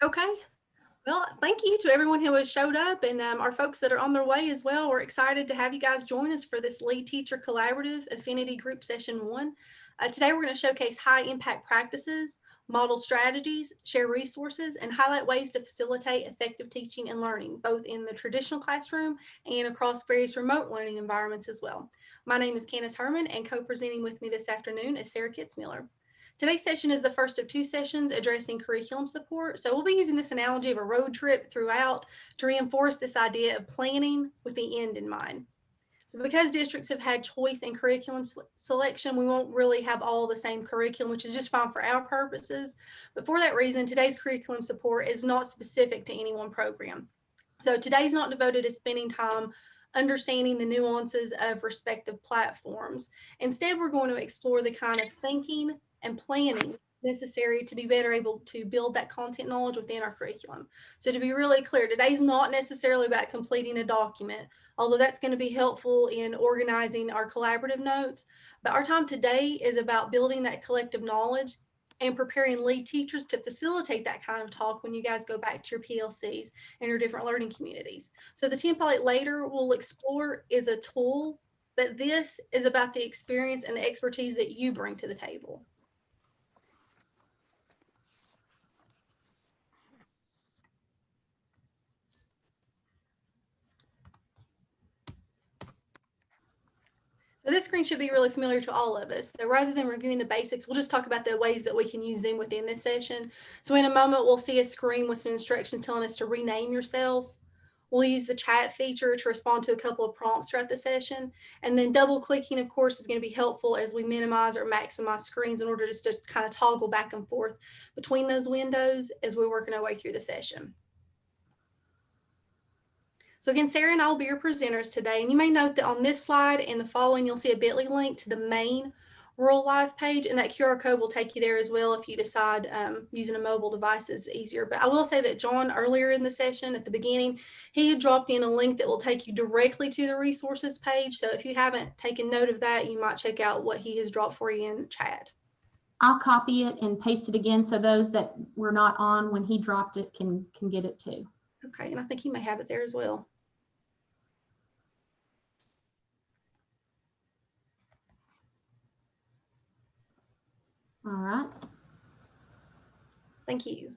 Okay. Well, thank you to everyone who has showed up and our folks that are on their way as well. We're excited to have you guys join us for this Lead Teacher Collaborative Affinity Group Session 1. Today, we're going to showcase high impact practices, model strategies, share resources, and highlight ways to facilitate effective teaching and learning, both in the traditional classroom and across various remote learning environments as well. My name is Candace Herman, and co-presenting with me this afternoon is Sarah Kitzmiller. Today's session is the first of two sessions addressing curriculum support. So we'll be using this analogy of a road trip throughout to reinforce this idea of planning with the end in mind. So because districts have had choice in curriculum selection, we won't really have all the same curriculum, which is just fine for our purposes. But for that reason, today's curriculum support is not specific to any one program. So today's not devoted to spending time understanding the nuances of respective platforms. Instead, we're going to explore the kind of thinking and planning necessary to be better able to build that content knowledge within our curriculum. So to be really clear, today's not necessarily about completing a document, although that's going to be helpful in organizing our collaborative notes. But our time today is about building that collective knowledge and preparing lead teachers to facilitate that kind of talk when you guys go back to your PLCs and your different learning communities. So the template later we'll explore is a tool, but this is about the experience and the expertise that you bring to the table. So this screen should be really familiar to all of us. So rather than reviewing the basics, we'll just talk about the ways that we can use them within this session. So in a moment, we'll see a screen with some instructions telling us to rename yourself. We'll use the chat feature to respond to a couple of prompts throughout the session. And then double clicking, of course, is going to be helpful as we minimize or maximize screens in order just to kind of toggle back and forth between those windows as we're working our way through the session. So again, Sarah and I will be your presenters today. And you may note that on this slide and the following, you'll see a bit.ly link to the main Rural Life page, and that QR code will take you there as well if you decide using a mobile device is easier. But I will say that John, earlier in the session at the beginning, he had dropped in a link that will take you directly to the resources page. So if you haven't taken note of that, you might check out what he has dropped for you in chat. I'll copy it and paste it again so those that were not on when he dropped it can get it too. Okay, and I think he may have it there as well. All right. Thank you.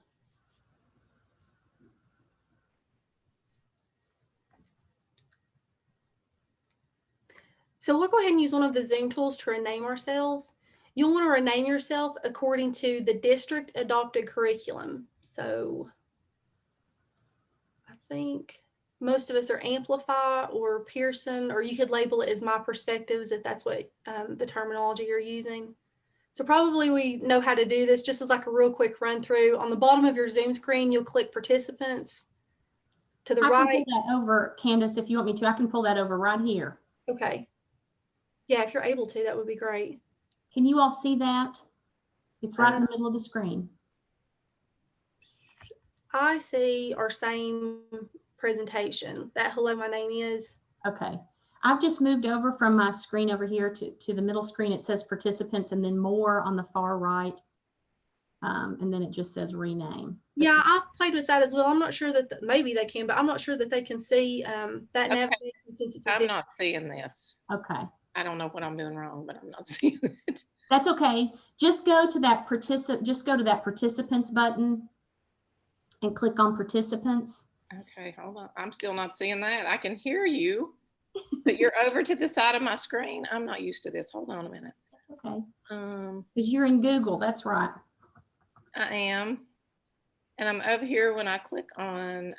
So we'll go ahead and use one of the Zoom tools to rename ourselves. You'll want to rename yourself according to the district adopted curriculum. So I think most of us are Amplify or Pearson, or you could label it as My Perspectives if that's what the terminology you're using. So probably we know how to do this. Just as like a real quick run through, on the bottom of your Zoom screen, you'll click participants. To the right. I can pull that over, Candace, if you want me to. I can pull that over right here. Okay. Yeah, if you're able to, that would be great. Can you all see that? It's right in the middle of the screen. I see our same presentation. That hello, my name is. Okay. I've just moved over from my screen over here to the middle screen. It says participants and then more on the far right. And then it just says rename. Yeah, I've played with that as well. I'm not sure that maybe they can, but I'm not sure that they can see that navigation since it's I'm not seeing this. Okay. I don't know what I'm doing wrong, but I'm not seeing it. That's okay. Just go to that participants button and click on participants. Okay, hold on. I'm still not seeing that. I can hear you, but you're over to the side of my screen. I'm not used to this. Hold on a minute. That's okay. Because you're in Google. That's right. I am. And I'm over here when I click on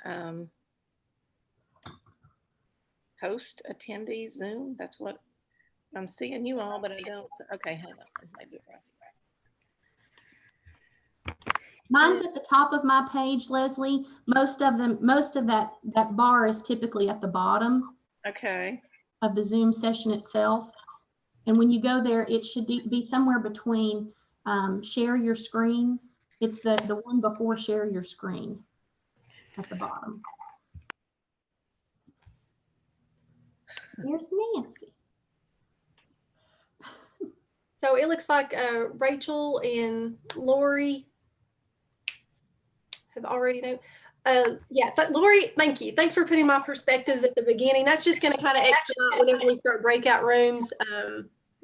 host attendees Zoom. That's what I'm seeing you all, but I don't. Okay, hang on. Maybe right. Mine's at the top of my page, Leslie. Most of that bar is typically at the bottom. Okay. Of the Zoom session itself. And when you go there, it should be somewhere between share your screen. It's the one before share your screen at the bottom. There's Nancy. So it looks like Rachel and Lori have already known. Yeah, but Lori, thank you. Thanks for putting my perspectives at the beginning. That's just going to kind of expedite whenever we start breakout rooms,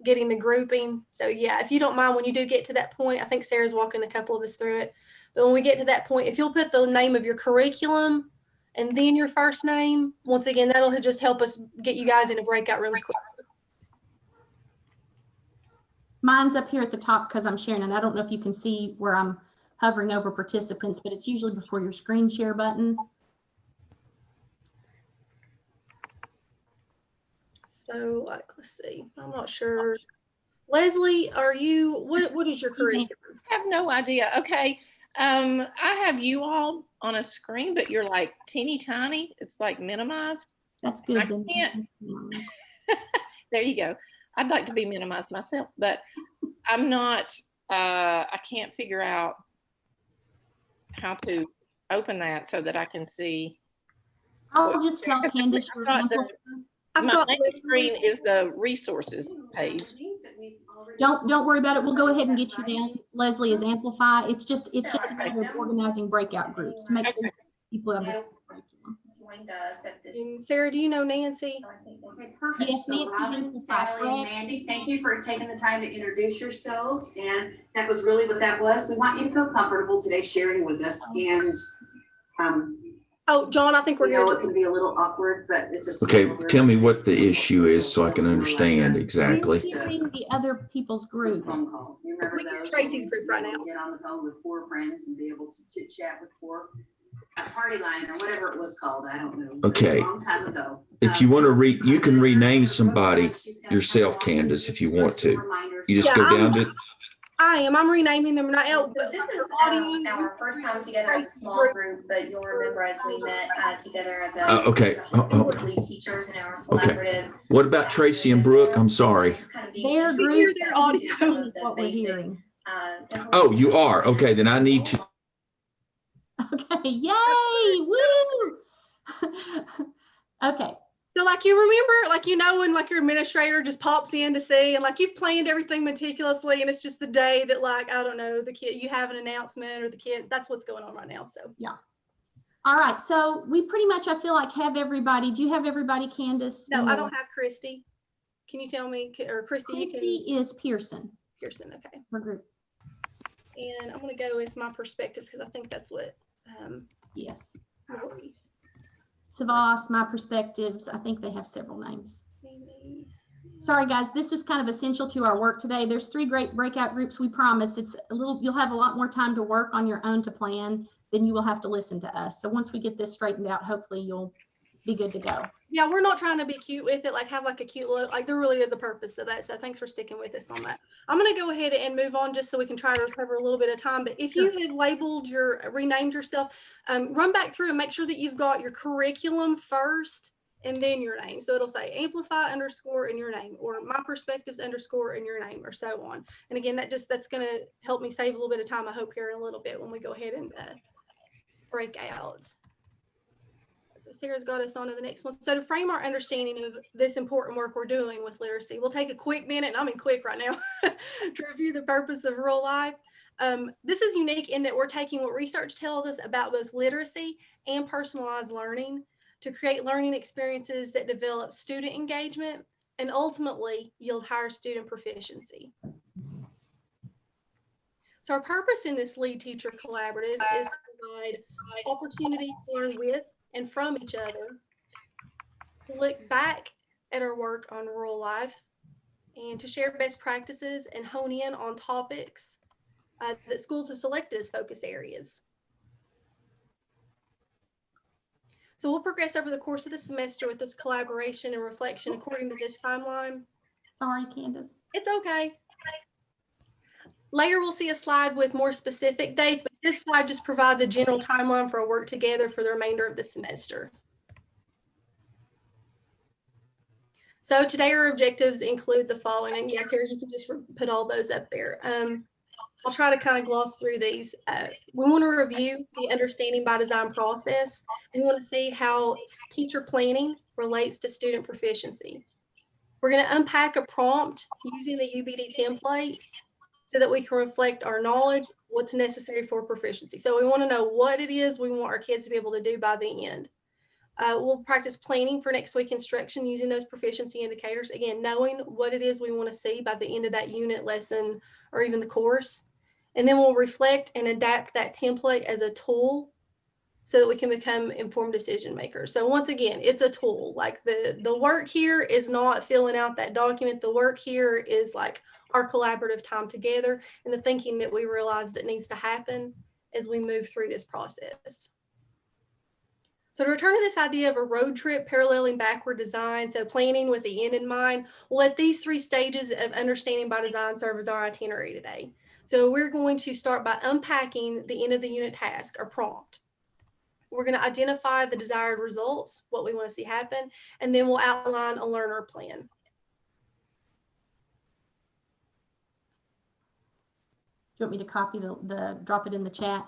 getting the grouping. So yeah, if you don't mind, when you do get to that point, I think Sarah's walking a couple of us through it. But when we get to that point, if you'll put the name of your curriculum and then your first name, once again, that'll just help us get you guys into breakout rooms quick. Mine's up here at the top because I'm sharing, and I don't know if you can see where I'm hovering over participants, but it's usually before your screen share button. So like, let's see, I'm not sure. Leslie, are you, what is your curriculum? I have no idea. Okay. I have you all on a screen, but you're like teeny tiny. It's like minimized. That's good. I can't. There you go. I'd like to be minimized myself, but I'm not, I can't figure out how to open that so that I can see. I'll just tell Candace your My main screen is the resources page. Don't worry about it. We'll go ahead and get you down. Leslie is Amplify. It's just a matter of organizing breakout groups to make sure people have this. And Sarah, do you know Nancy? Okay, perfect. Yes, so Robin, Sally, Mandy, thank you for taking the time to introduce yourselves. And that was really what that was. We want you to feel comfortable today sharing with us. And Oh, John, I think we're know here. it can be a little awkward, but it's a Okay, tell me what the issue is so I can understand exactly. We're in the other people's group. phone call. You remember We're in those? Tracy's group right now. Get on the phone with 4 friends and be able to chit chat with 4. A party line or whatever it was called. I don't know. Okay. A long time ago. If you want to you can rename somebody yourself, Candace, if you want to. You just go down to. I'm renaming them right now. So this is our first time together as a small group, but you'll remember as we met together as a Okay. lead teachers in our collaborative. What about Tracy and Brooke? I'm sorry. Their group is what we're hearing. Oh, you are? Okay, then I need to. Okay, yay, woo! Okay. So like you remember, like when like your administrator just pops in to see, and like you've planned everything meticulously, and it's just the day that like, I don't know, the kid, you have an announcement or the kid, that's what's going on right now. So yeah. All right, so we pretty much, I feel like, have everybody. Do you have everybody, Candace? No, I don't have Christy. Can you tell me, or Christy, Christy is Pearson. Pearson, okay. Her group. And I'm going to go with my perspectives because I think that's what. Yes. Lori. Savas, my perspectives. I think they have several names. Sorry, guys. This was kind of essential to our work today. There's 3 great breakout groups. We promise it's you'll have a lot more time to work on your own to plan than you will have to listen to us. So once we get this straightened out, hopefully you'll be good to go. Yeah, we're not trying to be cute with it, like have like a cute look. Like there really is a purpose to that. So thanks for sticking with us on that. I'm going to go ahead and move on just so we can try to recover a little bit of time. But if you have renamed yourself, run back through and make sure that you've got your curriculum first and then your name. So it'll say amplify _ and your name, or my perspectives _ and your name, or so on. And again, that's going to help me save a little bit of time, I hope, here in a little bit when we go ahead and break out. So Sarah's got us on to the next one. So to frame our understanding of this important work we're doing with literacy, we'll take a quick minute, and I mean quick right now, to review the purpose of real life. This is unique in that we're taking what research tells us about both literacy and personalized learning to create learning experiences that develop student engagement and ultimately yield higher student proficiency. So our purpose in this lead teacher collaborative is to provide opportunity to learn with and from each other, to look back at our work on rural life, and to share best practices and hone in on topics that schools have selected as focus areas. So we'll progress over the course of the semester with this collaboration and reflection according to this timeline. Sorry, Candace. It's okay. Later, we'll see a slide with more specific dates, but this slide just provides a general timeline for our work together for the remainder of the semester. So today our objectives include the following, and yes, Sarah, you can just put all those up there. I'll try to kind of gloss through these. We want to review the understanding by design process. We want to see how teacher planning relates to student proficiency. We're going to unpack a prompt using the UBD template so that we can reflect our knowledge, what's necessary for proficiency. So we want to know what it is we want our kids to be able to do by the end. We'll practice planning for next week instruction using those proficiency indicators. Again, knowing what it is we want to see by the end of that unit, lesson, or even the course. And then we'll reflect and adapt that template as a tool so that we can become informed decision makers. So once again, it's a tool. Like the work here is not filling out that document. The work here is like our collaborative time together and the thinking that we realize that needs to happen as we move through this process. So to return to this idea of a road trip paralleling backward design, so planning with the end in mind, we'll let these 3 stages of understanding by design serve as our itinerary today. So we're going to start by unpacking the end of the unit task or prompt. We're going to identify the desired results, what we want to see happen, and then we'll outline a learner plan. Do you want me to copy drop it in the chat?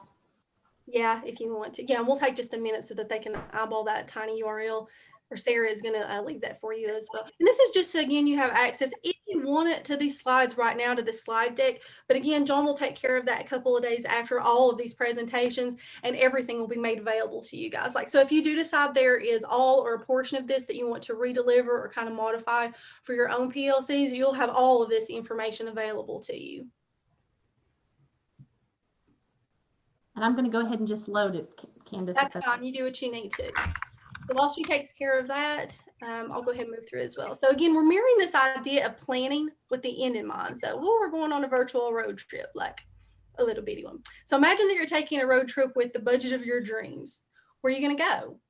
Yeah, if you want to. Yeah, and we'll take just a minute so that they can eyeball that tiny URL, or Sarah is going to leave that for you as well. And this is just so, again, you have access if you want it to these slides right now, to the slide deck. But again, John will take care of that a couple of days after all of these presentations, and everything will be made available to you guys. Like, so if you do decide there is all or a portion of this that you want to redeliver or kind of modify for your own PLCs, you'll have all of this information available to you. And I'm going to go ahead and just load it, Candace. That's fine. You do what you need to. So while she takes care of that, I'll go ahead and move through as well. So again, we're mirroring this idea of planning with the end in mind. So we're going on a virtual road trip, like a little bitty one. So imagine that you're taking a road trip with the budget of your dreams. Where are you going to go?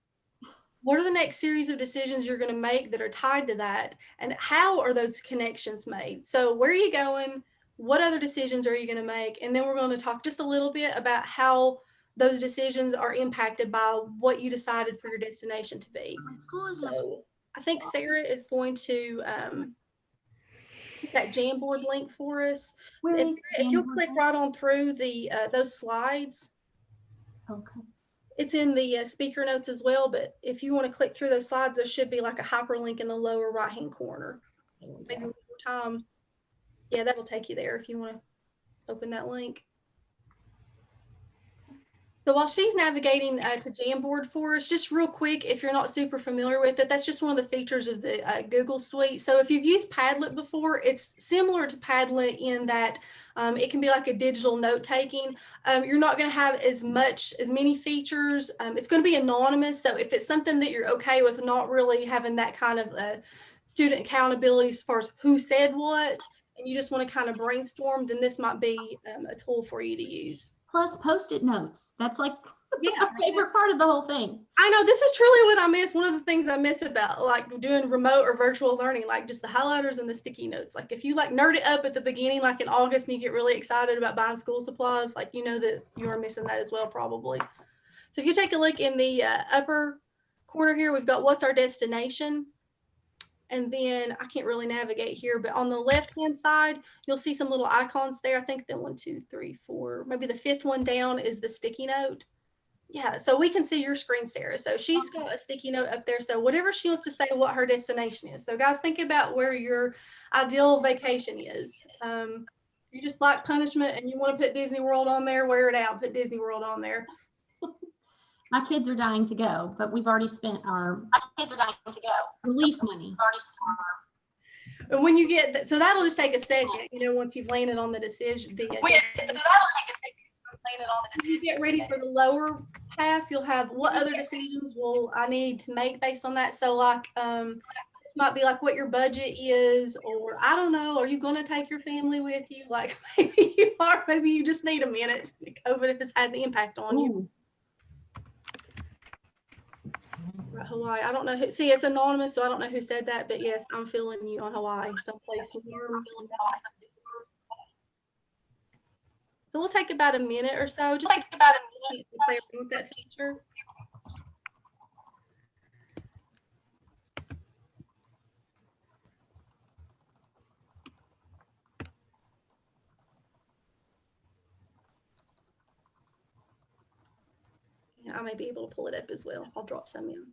What are the next series of decisions you're going to make that are tied to that? And how are those connections made? So where are you going? What other decisions are you going to make? And then we're going to talk just a little bit about how those decisions are impacted by what you decided for your destination to be. So I think Sarah is going to put that Jamboard link for us. If you'll click right on through the those slides. Okay. It's in the speaker notes as well, but if you want to click through those slides, there should be like a hyperlink in the lower right-hand corner. Maybe one more time. Yeah, that'll take you there if you want to open that link. So while she's navigating to Jamboard for us, just real quick, if you're not super familiar with it, that's just one of the features of the Google Suite. So if you've used Padlet before, it's similar to Padlet in that it can be like a digital note-taking. You're not going to have as many features. It's going to be anonymous. So if it's something that you're okay with, not really having that kind of student accountability as far as who said what, and you just want to kind of brainstorm, then this might be a tool for you to use. Plus Post-it notes. That's like my favorite part of the whole thing. I know, this is truly what I miss. One of the things I miss about like doing remote or virtual learning, like just the highlighters and the sticky notes. Like if you like nerd it up at the beginning, like in August, and you get really excited about buying school supplies, like you know that you are missing that as well probably. So if you take a look in the upper corner here, we've got what's our destination. And then I can't really navigate here, but on the left-hand side, you'll see some little icons there. I think the 1, 2, 3, 4, maybe the 5th one down is the sticky note. Yeah, so we can see your screen, Sarah. So she's got a sticky note up there. So whatever she wants to say what her destination is. So guys, think about where your ideal vacation is. You just like punishment and you want to put Disney World on there, wear it out, put Disney World on there. My kids are dying to go, but we've already spent our relief money. And when you get so that'll just take a second, you know, once you've landed on the decision. You get ready for the lower half, you'll have what other decisions will I need to make based on that. So like might be like what your budget is, or I don't know, are you going to take your family with you? Like maybe you are, maybe you just need a minute. COVID if it's had the impact on you. Hawaii. I don't know who, see, it's anonymous, so I don't know who said that, but yes, I'm feeling you on Hawaii, someplace warm. So we'll take about a minute or so, just to play with that feature. I may be able to pull it up as well. I'll drop some in.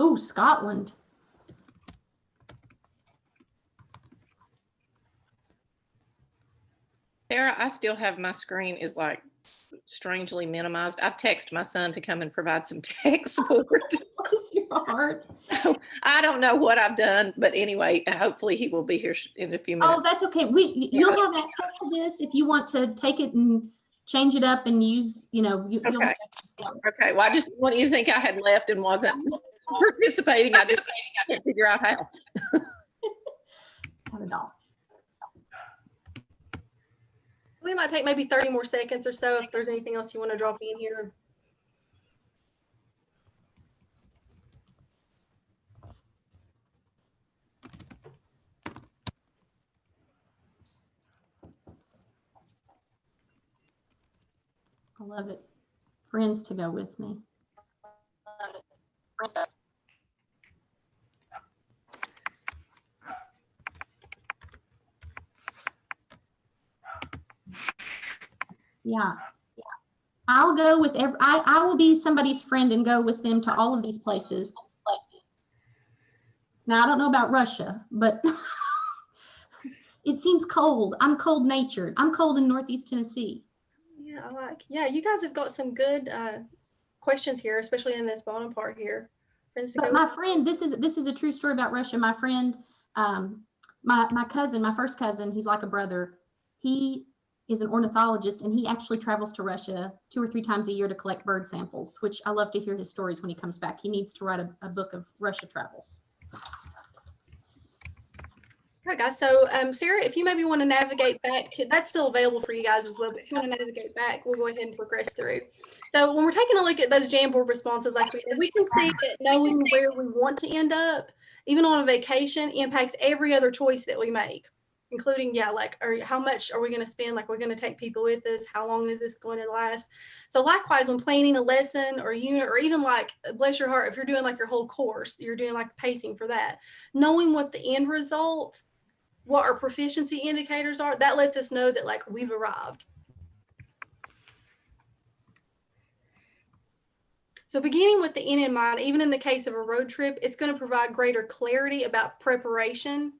Oh, Scotland. Sarah, I still have my screen is like strangely minimized. I've texted my son to come and provide some tech support. Bless your heart. I don't know what I've done, but anyway, hopefully he will be here in a few minutes. Oh, that's okay. You'll have access to this if you want to take it and change it up and use, you'll Okay. have access to it. Okay. Well, I just want you to think I had left and wasn't participating. I just can't figure out how. Not at all. We might take maybe 30 more seconds or so if there's anything else you want to drop in here. I love it. Friends to go with me. Yeah. I'll go with I will be somebody's friend and go with them to all of these places. Now, I don't know about Russia, but it seems cold. I'm cold natured. I'm cold in Northeast Tennessee. Yeah, you guys have got some good questions here, especially in this bottom part here. Friends to But go my friend, this is a true story about Russia. My friend, my cousin, my first cousin, he's like a brother. He is an ornithologist, and he actually travels to Russia 2 or 3 times a year to collect bird samples, which I love to hear his stories when he comes back. He needs to write a book of Russia travels. All right, guys. So, Sarah, if you maybe want to navigate back to, that's still available for you guys as well, but if you want to navigate back, we'll go ahead and progress through. So when we're taking a look at those Jamboard responses, like we can see that knowing where we want to end up, even on a vacation, impacts every other choice that we make, including, or how much are we going to spend? Like, we're going to take people with us. How long is this going to last? So likewise, when planning a lesson or unit, or even like, bless your heart, if you're doing like your whole course, you're doing like pacing for that, knowing what the end result, what our proficiency indicators are, that lets us know that like we've arrived. So beginning with the end in mind, even in the case of a road trip, it's going to provide greater clarity about preparation,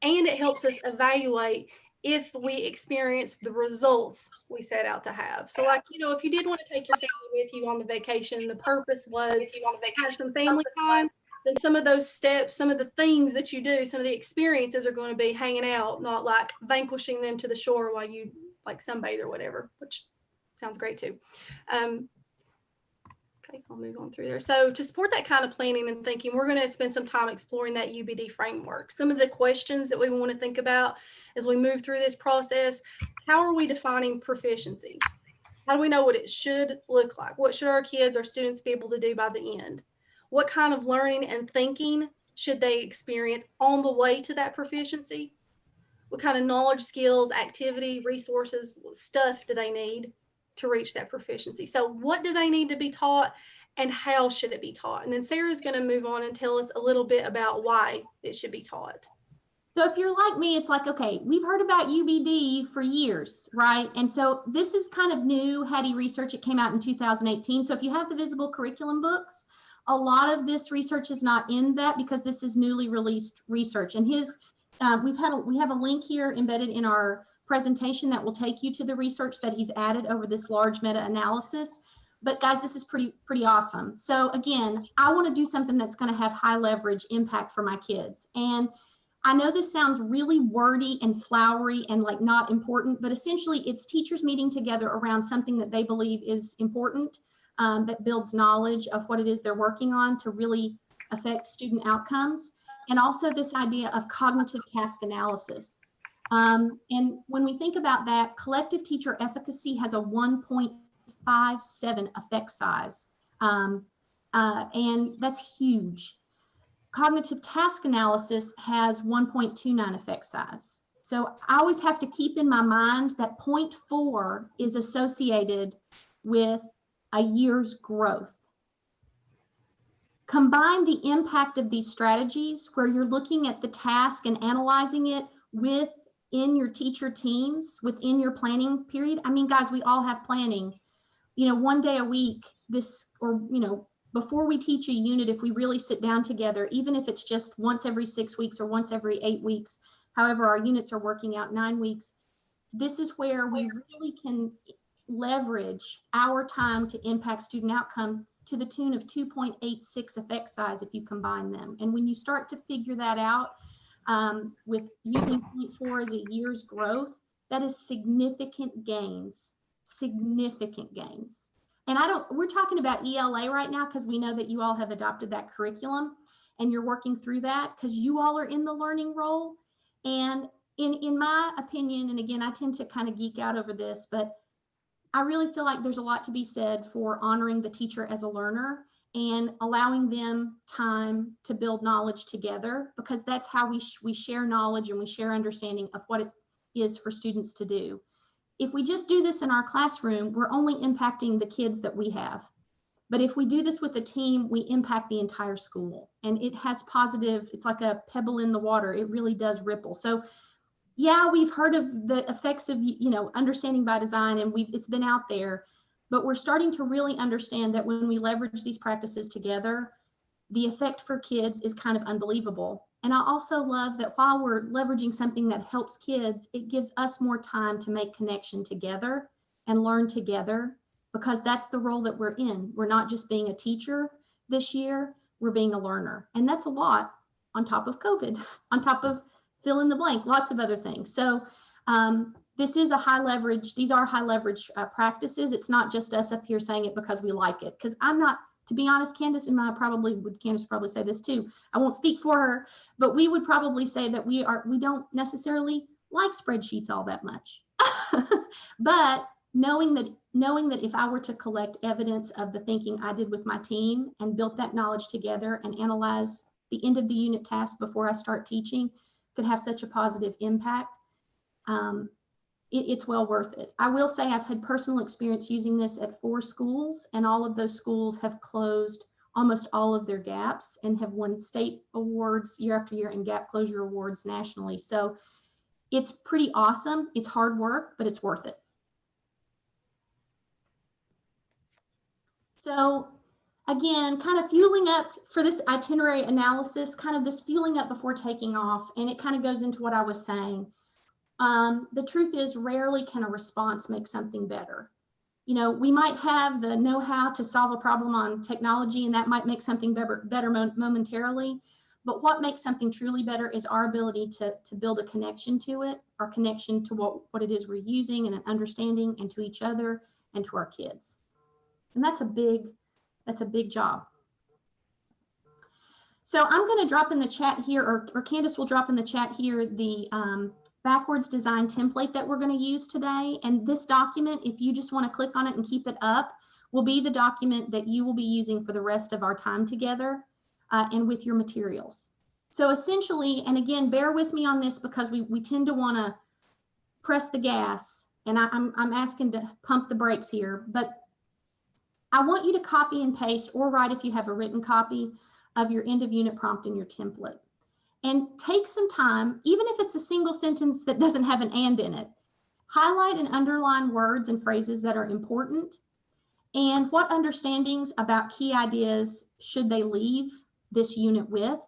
and it helps us evaluate if we experience the results we set out to have. So like, if you did want to take your family with you on the vacation, the purpose was to have some family time, then some of those steps, some of the things that you do, some of the experiences are going to be hanging out, not like vanquishing them to the shore while you like sunbathe or whatever, which sounds great too. Okay, I'll move on through there. So to support that kind of planning and thinking, we're going to spend some time exploring that UBD framework. Some of the questions that we want to think about as we move through this process: how are we defining proficiency? How do we know what it should look like? What should our kids, our students be able to do by the end? What kind of learning and thinking should they experience on the way to that proficiency? What kind of knowledge, skills, activity, resources, stuff do they need to reach that proficiency? So what do they need to be taught, and how should it be taught? And then Sarah's going to move on and tell us a little bit about why it should be taught. So if you're like me, it's like, okay, we've heard about UBD for years, right? And so this is kind of new Hattie research. It came out in 2018. So if you have the visible curriculum books, a lot of this research is not in that because this is newly released research. And we have a link here embedded in our presentation that will take you to the research that he's added over this large meta-analysis. But guys, this is pretty awesome. So again, I want to do something that's going to have high leverage impact for my kids. And I know this sounds really wordy and flowery and like not important, but essentially it's teachers meeting together around something that they believe is important, that builds knowledge of what it is they're working on to really affect student outcomes. And also this idea of cognitive task analysis. And when we think about that, collective teacher efficacy has a 1.57 effect size. And that's huge. Cognitive task analysis has 1.29 effect size. So I always have to keep in my mind that 0.4 is associated with a year's growth. Combine the impact of these strategies where you're looking at the task and analyzing it within your teacher teams, within your planning period. I mean, guys, we all have planning, 1 day a week, before we teach a unit, if we really sit down together, even if it's just once every 6 weeks or once every 8 weeks, however our units are working out, 9 weeks, this is where we really can leverage our time to impact student outcome to the tune of 2.86 effect size if you combine them. And when you start to figure that out with using 0.4 as a year's growth, that is significant gains, significant gains. And we're talking about ELA right now because we know that you all have adopted that curriculum and you're working through that because you all are in the learning role. And in my opinion, and again, I tend to kind of geek out over this, but I really feel like there's a lot to be said for honoring the teacher as a learner and allowing them time to build knowledge together, because that's how we share knowledge and we share understanding of what it is for students to do. If we just do this in our classroom, we're only impacting the kids that we have. But if we do this with a team, we impact the entire school, and it has positive, it's like a pebble in the water. It really does ripple. So yeah, we've heard of the effects of, understanding by design, and it's been out there, but we're starting to really understand that when we leverage these practices together, the effect for kids is kind of unbelievable. And I also love that while we're leveraging something that helps kids, it gives us more time to make connection together and learn together, because that's the role that we're in. We're not just being a teacher this year, we're being a learner. And that's a lot on top of COVID, on top of fill in the blank, lots of other things. So this is a high leverage, these are high leverage practices. It's not just us up here saying it because we like it. Because I'm not, to be honest, Candace and Candace probably say this too. I won't speak for her, but we would probably say that we don't necessarily like spreadsheets all that much. But knowing that if I were to collect evidence of the thinking I did with my team and built that knowledge together and analyze the end of the unit task before I start teaching, could have such a positive impact, it's well worth it. I will say I've had personal experience using this at 4 schools, and all of those schools have closed almost all of their gaps and have won state awards year after year and gap closure awards nationally. So it's pretty awesome. It's hard work, but it's worth it. So again, kind of fueling up for this itinerary analysis, kind of this fueling up before taking off, and it kind of goes into what I was saying. The truth is, rarely can a response make something better. We might have the know-how to solve a problem on technology, and that might make something better momentarily, but what makes something truly better is our ability to build a connection to it, our connection to what it is we're using and an understanding, and to each other and to our kids. And that's a big job. So I'm going to drop in the chat here, or Candace will drop in the chat here, the backwards design template that we're going to use today. And this document, if you just want to click on it and keep it up, will be the document that you will be using for the rest of our time together and with your materials. So essentially, and again, bear with me on this because we tend to want to press the gas, and I'm asking to pump the brakes here, but I want you to copy and paste, or write if you have a written copy of your end of unit prompt in your template. And take some time, even if it's a single sentence that doesn't have an and in it, highlight and underline words and phrases that are important, and what understandings about key ideas should they leave this unit with.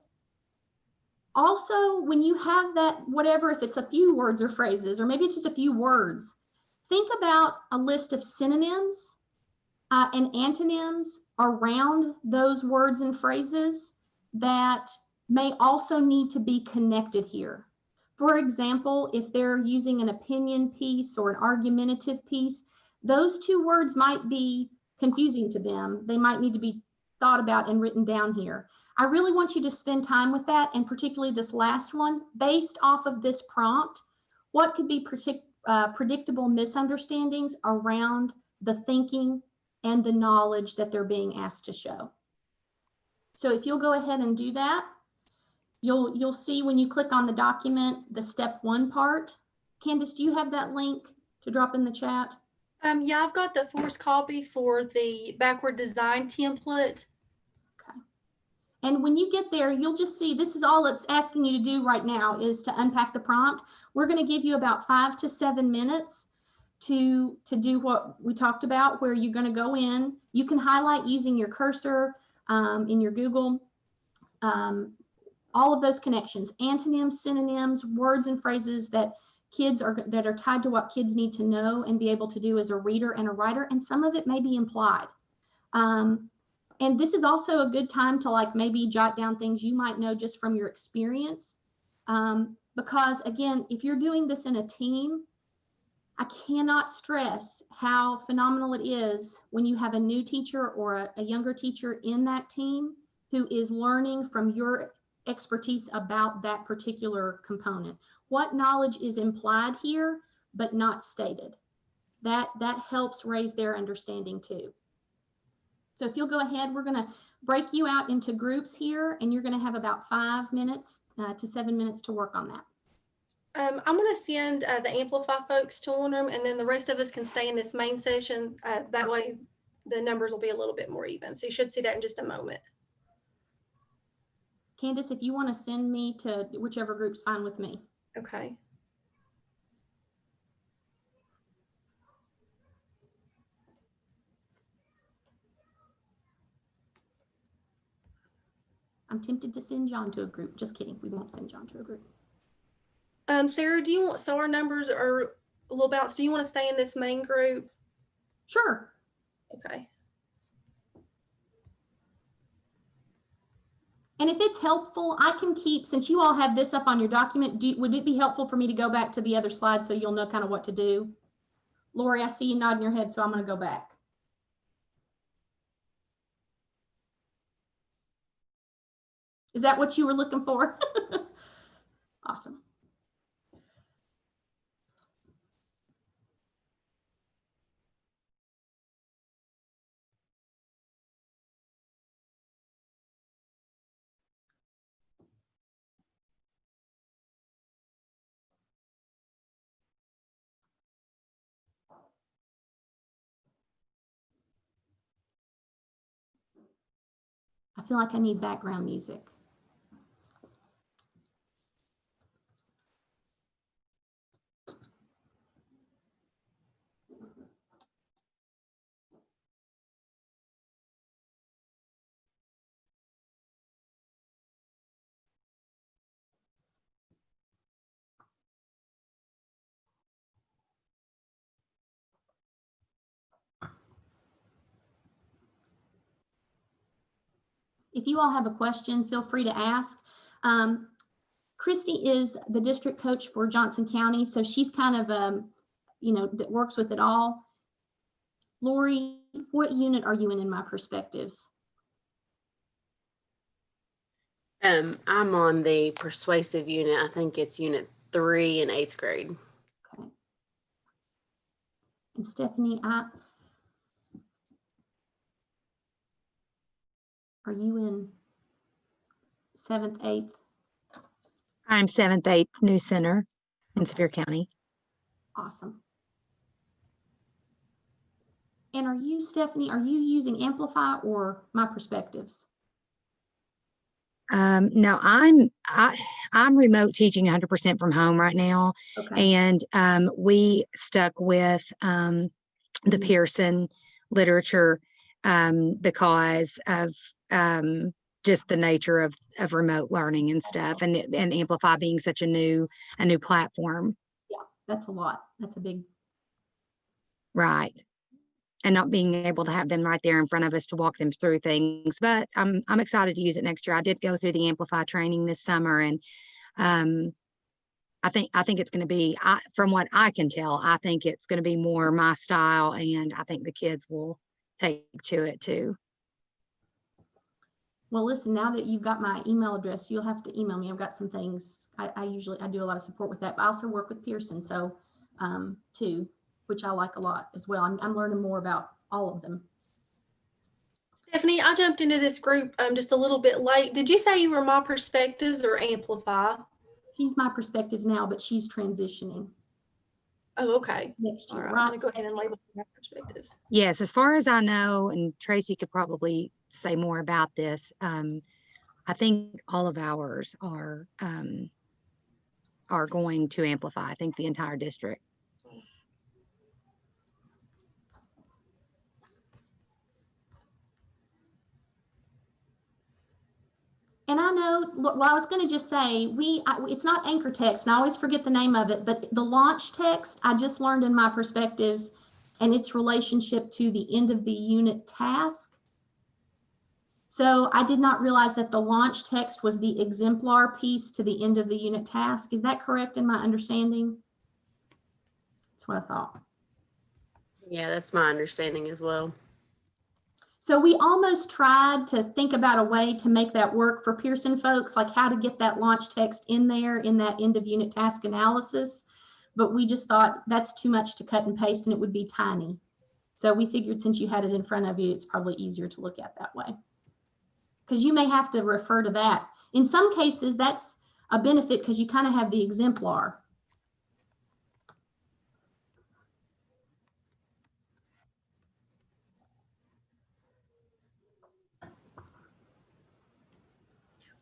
Also, when you have that, whatever, if it's a few words or phrases, or maybe it's just a few words, think about a list of synonyms and antonyms around those words and phrases that may also need to be connected here. For example, if they're using an opinion piece or an argumentative piece, those 2 words might be confusing to them. They might need to be thought about and written down here. I really want you to spend time with that, and particularly this last one, based off of this prompt. What could be predictable misunderstandings around the thinking and the knowledge that they're being asked to show? So if you'll go ahead and do that, you'll see when you click on the document, the step 1 part. Candace, do you have that link to drop in the chat? Yeah, I've got the forced copy for the backward design template. Okay. And when you get there, you'll just see this is all it's asking you to do right now is to unpack the prompt. We're going to give you about 5 to 7 minutes to do what we talked about, where you're going to go in. You can highlight using your cursor in your Google, all of those connections, antonyms, synonyms, words and phrases that that are tied to what kids need to know and be able to do as a reader and a writer, and some of it may be implied. And this is also a good time to like maybe jot down things you might know just from your experience. Because again, if you're doing this in a team, I cannot stress how phenomenal it is when you have a new teacher or a younger teacher in that team who is learning from your expertise about that particular component. What knowledge is implied here, but not stated? That helps raise their understanding too. So if you'll go ahead, we're gonna break you out into groups here, and you're gonna have about 5 minutes to 7 minutes to work on that. I'm going to send the Amplify folks to one room, and then the rest of us can stay in this main session. That way the numbers will be a little bit more even. So you should see that in just a moment. Candace, if you want to send me to whichever group's fine with me. Okay. I'm tempted to send John to a group. Just kidding. We won't send John to a group. Sarah, do you want, so our numbers are a little balanced. Do you want to stay in this main group? Sure. Okay. And if it's helpful, I can keep, since you all have this up on your document, would it be helpful for me to go back to the other slide so you'll know kind of what to do? Lori, I see you nodding your head, so I'm going to go back. Is that what you were looking for? Awesome. I feel like I need background music. If you all have a question, feel free to ask. Christy is the district coach for Johnson County, so she's kind of, you know, that works with it all. Lori, what unit are you in my perspectives? I'm on the persuasive unit. I think it's unit 3 in 8th grade. Okay. And Stephanie, are you in 7th, 8th? I'm 7th, 8th, New Center in Sevier County. Awesome. And are you, Stephanie, are you using Amplify or my perspectives? No, I'm remote teaching 100% from home right now. Okay. And we stuck with the Pearson literature because of just the nature of remote learning and stuff, and Amplify being such a new platform. Yeah, that's a lot. That's a big. Right. And not being able to have them right there in front of us to walk them through things. But I'm excited to use it next year. I did go through the Amplify training this summer, and I think it's going to be, from what I can tell, I think it's going to be more my style, and I think the kids will take to it too. Well, listen, now that you've got my email address, you'll have to email me. I've got some things. I do a lot of support with that, but I also work with Pearson, so too, which I like a lot as well. I'm learning more about all of them. Stephanie, I jumped into this group just a little bit late. Did you say you were My Perspectives or Amplify? She's My Perspectives now, but she's transitioning. Oh, okay. Next year, All right. right? I'm going to go ahead and label My Perspectives. Yes, as far as I know, and Tracy could probably say more about this, I think all of ours are going to Amplify. I think the entire district. And I note, well, I was going to just say, it's not anchor text, and I always forget the name of it, but the launch text, I just learned in my perspectives and its relationship to the end of the unit task. So I did not realize that the launch text was the exemplar piece to the end of the unit task. Is that correct in my understanding? That's what I thought. Yeah, that's my understanding as well. So we almost tried to think about a way to make that work for Pearson folks, like how to get that launch text in there in that end of unit task analysis. But we just thought that's too much to cut and paste and it would be tiny. So we figured since you had it in front of you, it's probably easier to look at that way. Because you may have to refer to that. In some cases, that's a benefit because you kind of have the exemplar.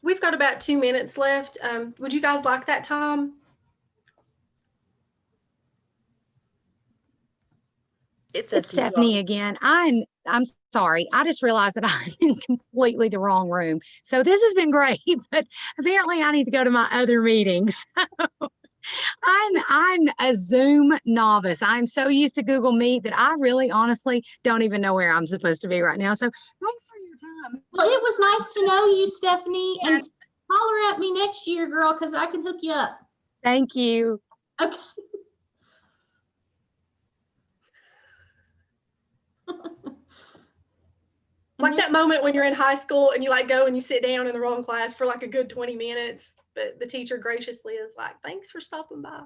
We've got about 2 minutes left. Would you guys like that time? It's Stephanie again. I'm sorry. I just realized that I'm in completely the wrong room. So this has been great, but apparently I need to go to my other meetings. I'm a Zoom novice. I'm so used to Google Meet that I really honestly don't even know where I'm supposed to be right now. So thanks for your time. Well, it was nice to know you, Stephanie, and holler at me next year, girl, because I can hook you up. Thank you. Okay. Like that moment when you're in high school and you like go and you sit down in the wrong class for like a good 20 minutes, but the teacher graciously is like, thanks for stopping by.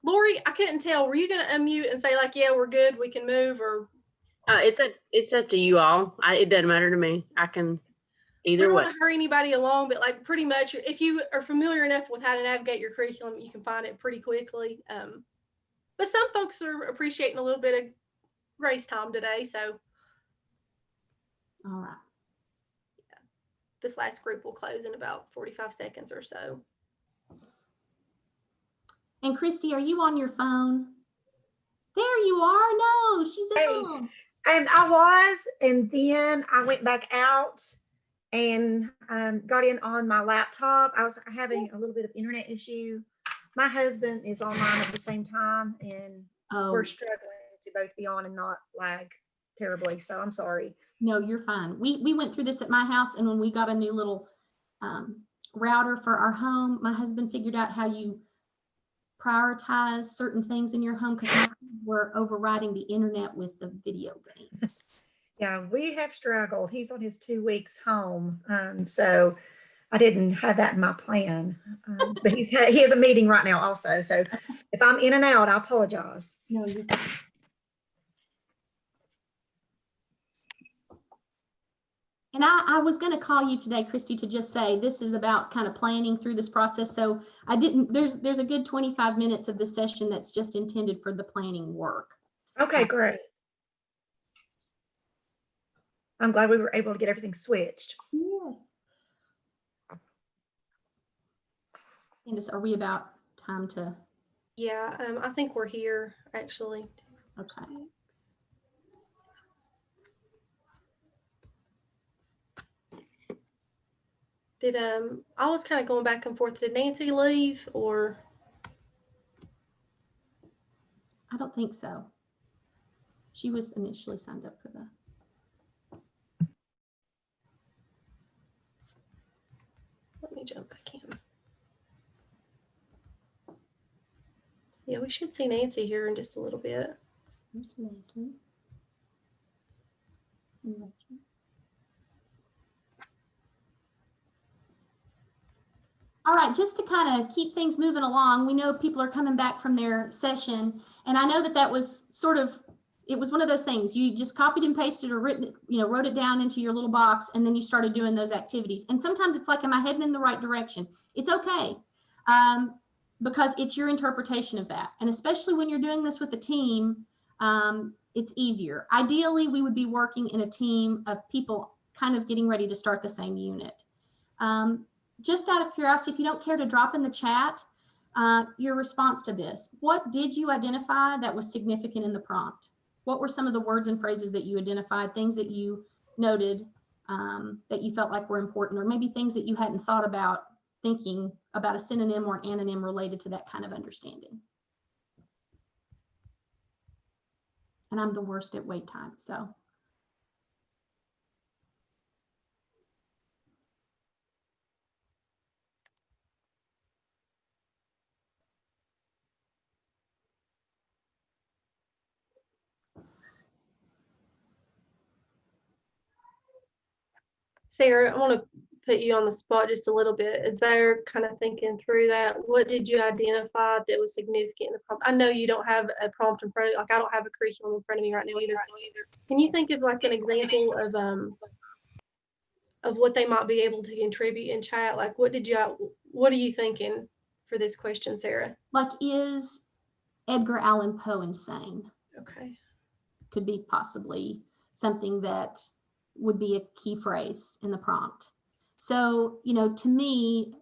Lori, I couldn't tell. Were you going to unmute and say like, yeah, we're good, we can move, or? It's up to you all. It doesn't matter to me. I can We either don't way. want to hurry anybody along, but like pretty much if you are familiar enough with how to navigate your curriculum, you can find it pretty quickly. But some folks are appreciating a little bit of grace time today. So All right. yeah, this last group will close in about 45 seconds or so. And Christy, are you on your phone? There you are. No, she's at home. I was, and then I went back out and got in on my laptop. I was having a little bit of internet issue. My husband is online at the same time, and we're struggling to both be on and not lag terribly. So I'm sorry. No, you're fine. We went through this at my house, and when we got a new little router for our home, my husband figured out how you prioritize certain things in your home because we're overriding the internet with the video games. Yeah, we have struggled. He's on his 2 weeks home, so I didn't have that in my plan. But he has a meeting right now also. So if I'm in and out, I apologize. No, you're fine. And I was going to call you today, Christy, to just say this is about kind of planning through this process. So I didn't, there's a good 25 minutes of this session that's just intended for the planning work. Okay, great. I'm glad we were able to get everything switched. Yes. Candace, are we about time to? Yeah, I think we're here actually. Okay. Did I was kind of going back and forth. Did Nancy leave or? I don't think so. She was initially signed up for the. Let me jump back in. Yeah, we should see Nancy here in just a little bit. There's Leslie. All right, just to kind of keep things moving along, we know people are coming back from their session, and I know that was sort of, it was one of those things you just copied and pasted or written, wrote it down into your little box, and then you started doing those activities. And sometimes it's like, am I heading in the right direction? It's okay, because it's your interpretation of that. And especially when you're doing this with a team, it's easier. Ideally, we would be working in a team of people kind of getting ready to start the same unit. Just out of curiosity, if you don't care to drop in the chat, your response to this, what did you identify that was significant in the prompt? What were some of the words and phrases that you identified, things that you noted that you felt like were important, or maybe things that you hadn't thought about thinking about a synonym or an anonym related to that kind of understanding. And I'm the worst at wait time, so. Sarah, I want to put you on the spot just a little bit. As they're kind of thinking through that, what did you identify that was significant in the prompt? I know you don't have a prompt in front of you, like I don't have a curriculum in front of me right now either. Can you think of like an example of what they might be able to contribute in chat? Like what are you thinking for this question, Sarah? Like, is Edgar Allan Poe insane? Okay. Could be possibly something that would be a key phrase in the prompt. So, you know, to me,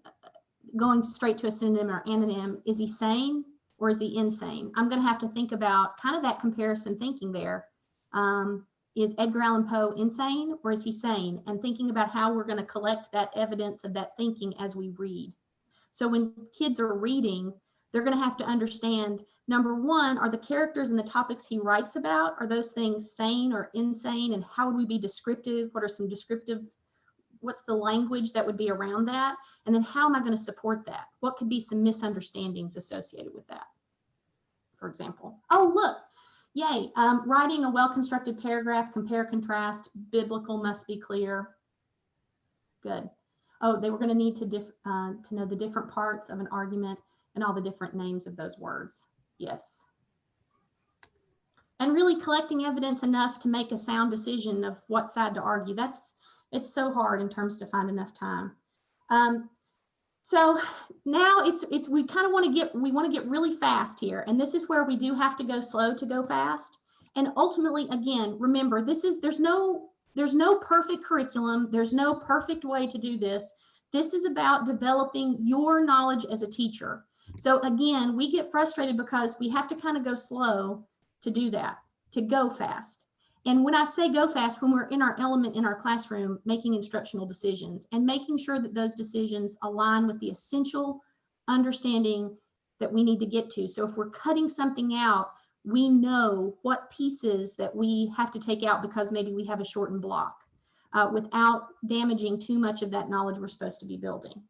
going straight to a synonym or anonym, is he sane or is he insane? I'm going to have to think about kind of that comparison thinking there. Is Edgar Allan Poe insane or is he sane? And thinking about how we're going to collect that evidence of that thinking as we read. So when kids are reading, they're going to have to understand, number one, are the characters and the topics he writes about, are those things sane or insane? And how would we be descriptive? What are some descriptive, what's the language that would be around that? And then how am I going to support that? What could be some misunderstandings associated with that? For example, oh, look, yay, writing a well-constructed paragraph, compare, contrast, biblical must be clear. Good. Oh, they were going to need to know the different parts of an argument and all the different names of those words. Yes. And really collecting evidence enough to make a sound decision of what side to argue. It's so hard in terms to find enough time. So now we kind of want to get really fast here. And this is where we do have to go slow to go fast. And ultimately, again, remember, there's no perfect curriculum. There's no perfect way to do this. This is about developing your knowledge as a teacher. So again, we get frustrated because we have to kind of go slow to do that, to go fast. And when I say go fast, when we're in our element in our classroom, making instructional decisions and making sure that those decisions align with the essential understanding that we need to get to. So if we're cutting something out, we know what pieces that we have to take out because maybe we have a shortened block without damaging too much of that knowledge we're supposed to be building.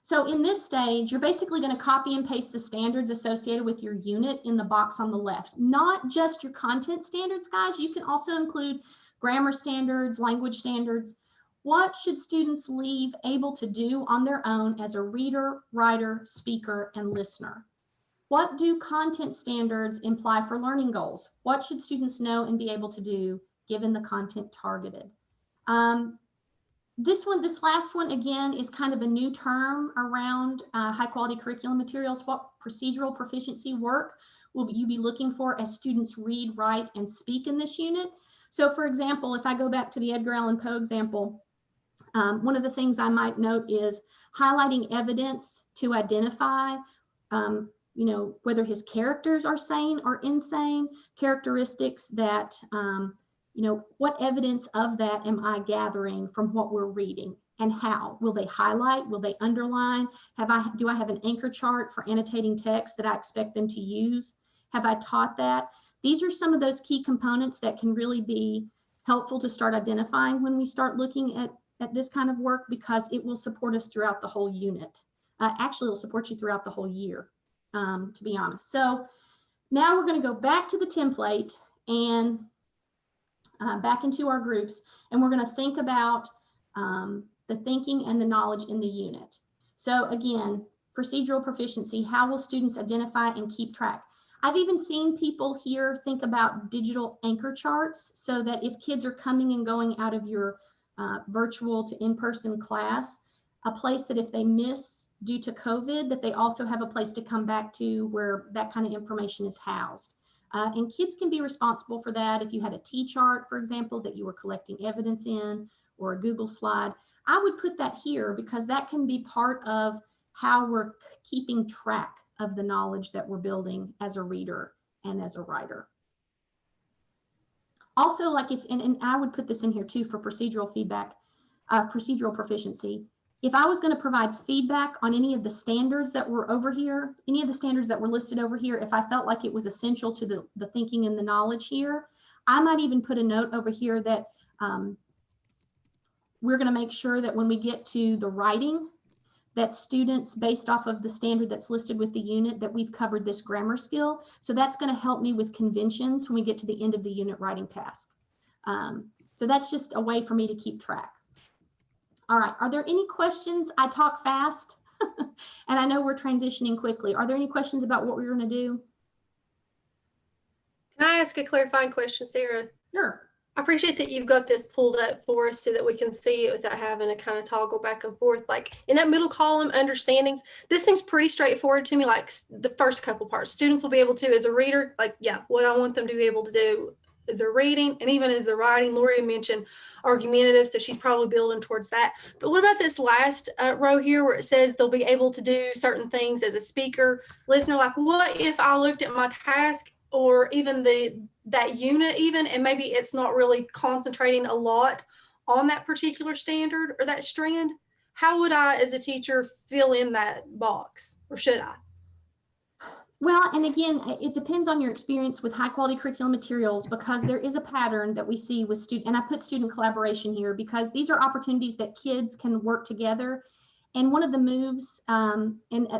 So in this stage, you're basically going to copy and paste the standards associated with your unit in the box on the left. Not just your content standards, guys. You can also include grammar standards, language standards. What should students leave able to do on their own as a reader, writer, speaker, and listener? What do content standards imply for learning goals? What should students know and be able to do given the content targeted? This last one, again, is kind of a new term around high quality curriculum materials. What procedural proficiency work will you be looking for as students read, write, and speak in this unit? So for example, if I go back to the Edgar Allan Poe example, one of the things I might note is highlighting evidence to identify whether his characters are sane or insane, characteristics that what evidence of that am I gathering from what we're reading, and how? Will they highlight? Will they underline? Do I have an anchor chart for annotating text that I expect them to use? Have I taught that? These are some of those key components that can really be helpful to start identifying when we start looking at this kind of work, because it will support us throughout the whole unit. Actually, it will support you throughout the whole year, to be honest. So now we're going to go back to the template and back into our groups, and we're going to think about the thinking and the knowledge in the unit. So again, procedural proficiency, how will students identify and keep track? I've even seen people here think about digital anchor charts so that if kids are coming and going out of your virtual to in-person class, a place that if they miss due to COVID, that they also have a place to come back to where that kind of information is housed. And kids can be responsible for that. If you had a T-chart, for example, that you were collecting evidence in, or a Google slide, I would put that here because that can be part of how we're keeping track of the knowledge that we're building as a reader and as a writer. Also, like and I would put this in here too for procedural feedback, procedural proficiency. If I was going to provide feedback on any of the standards that were over here, any of the standards that were listed over here, if I felt like it was essential to the thinking and the knowledge here, I might even put a note over here that we're going to make sure that when we get to the writing, that students, based off of the standard that's listed with the unit, that we've covered this grammar skill. So that's going to help me with conventions when we get to the end of the unit writing task. So that's just a way for me to keep track. All right, are there any questions? I talk fast and I know we're transitioning quickly. Are there any questions about what we're going to do? Can I ask a clarifying question, Sarah? Sure. I appreciate that you've got this pulled up for us so that we can see it without having to kind of toggle back and forth. Like in that middle column, understandings, this thing's pretty straightforward to me. Like the first couple parts, students will be able to, as a reader, like, yeah, what I want them to be able to do is they're reading, and even as they're writing. Lori mentioned argumentative, so she's probably building towards that. But what about this last row here where it says they'll be able to do certain things as a speaker, listener? Like, what if I looked at my task or even that unit even, and maybe it's not really concentrating a lot on that particular standard or that strand? How would I, as a teacher, fill in that box, or should I? Well, and again, it depends on your experience with high quality curriculum materials, because there is a pattern that we see with student, and I put student collaboration here because these are opportunities that kids can work together. And one of the moves, and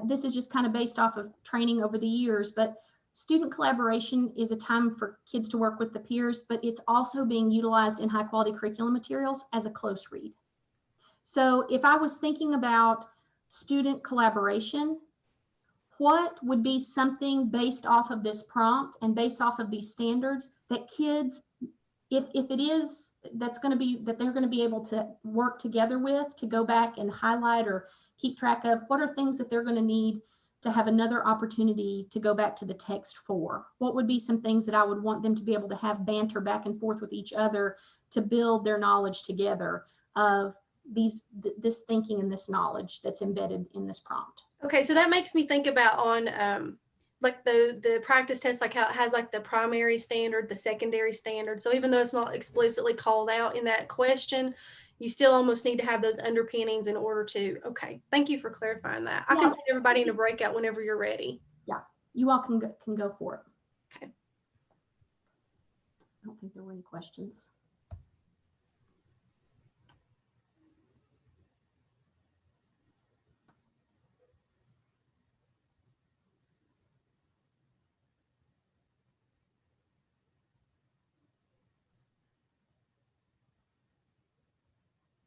this is just kind of based off of training over the years, but student collaboration is a time for kids to work with the peers, but it's also being utilized in high quality curriculum materials as a close read. So if I was thinking about student collaboration, what would be something based off of this prompt and based off of these standards that kids, if it is, that's going to be, that they're going to be able to work together with, to go back and highlight or keep track of? What are things that they're going to need to have another opportunity to go back to the text for? What would be some things that I would want them to be able to have banter back and forth with each other to build their knowledge together of this thinking and this knowledge that's embedded in this prompt? Okay, so that makes me think about on like the practice test, like how it has like the primary standard, the secondary standard. So even though it's not explicitly called out in that question, you still almost need to have those underpinnings in order to, okay, thank you for clarifying that. I can send everybody in a breakout whenever you're ready. Yeah, you all can go for it. Okay. I don't think there were any questions.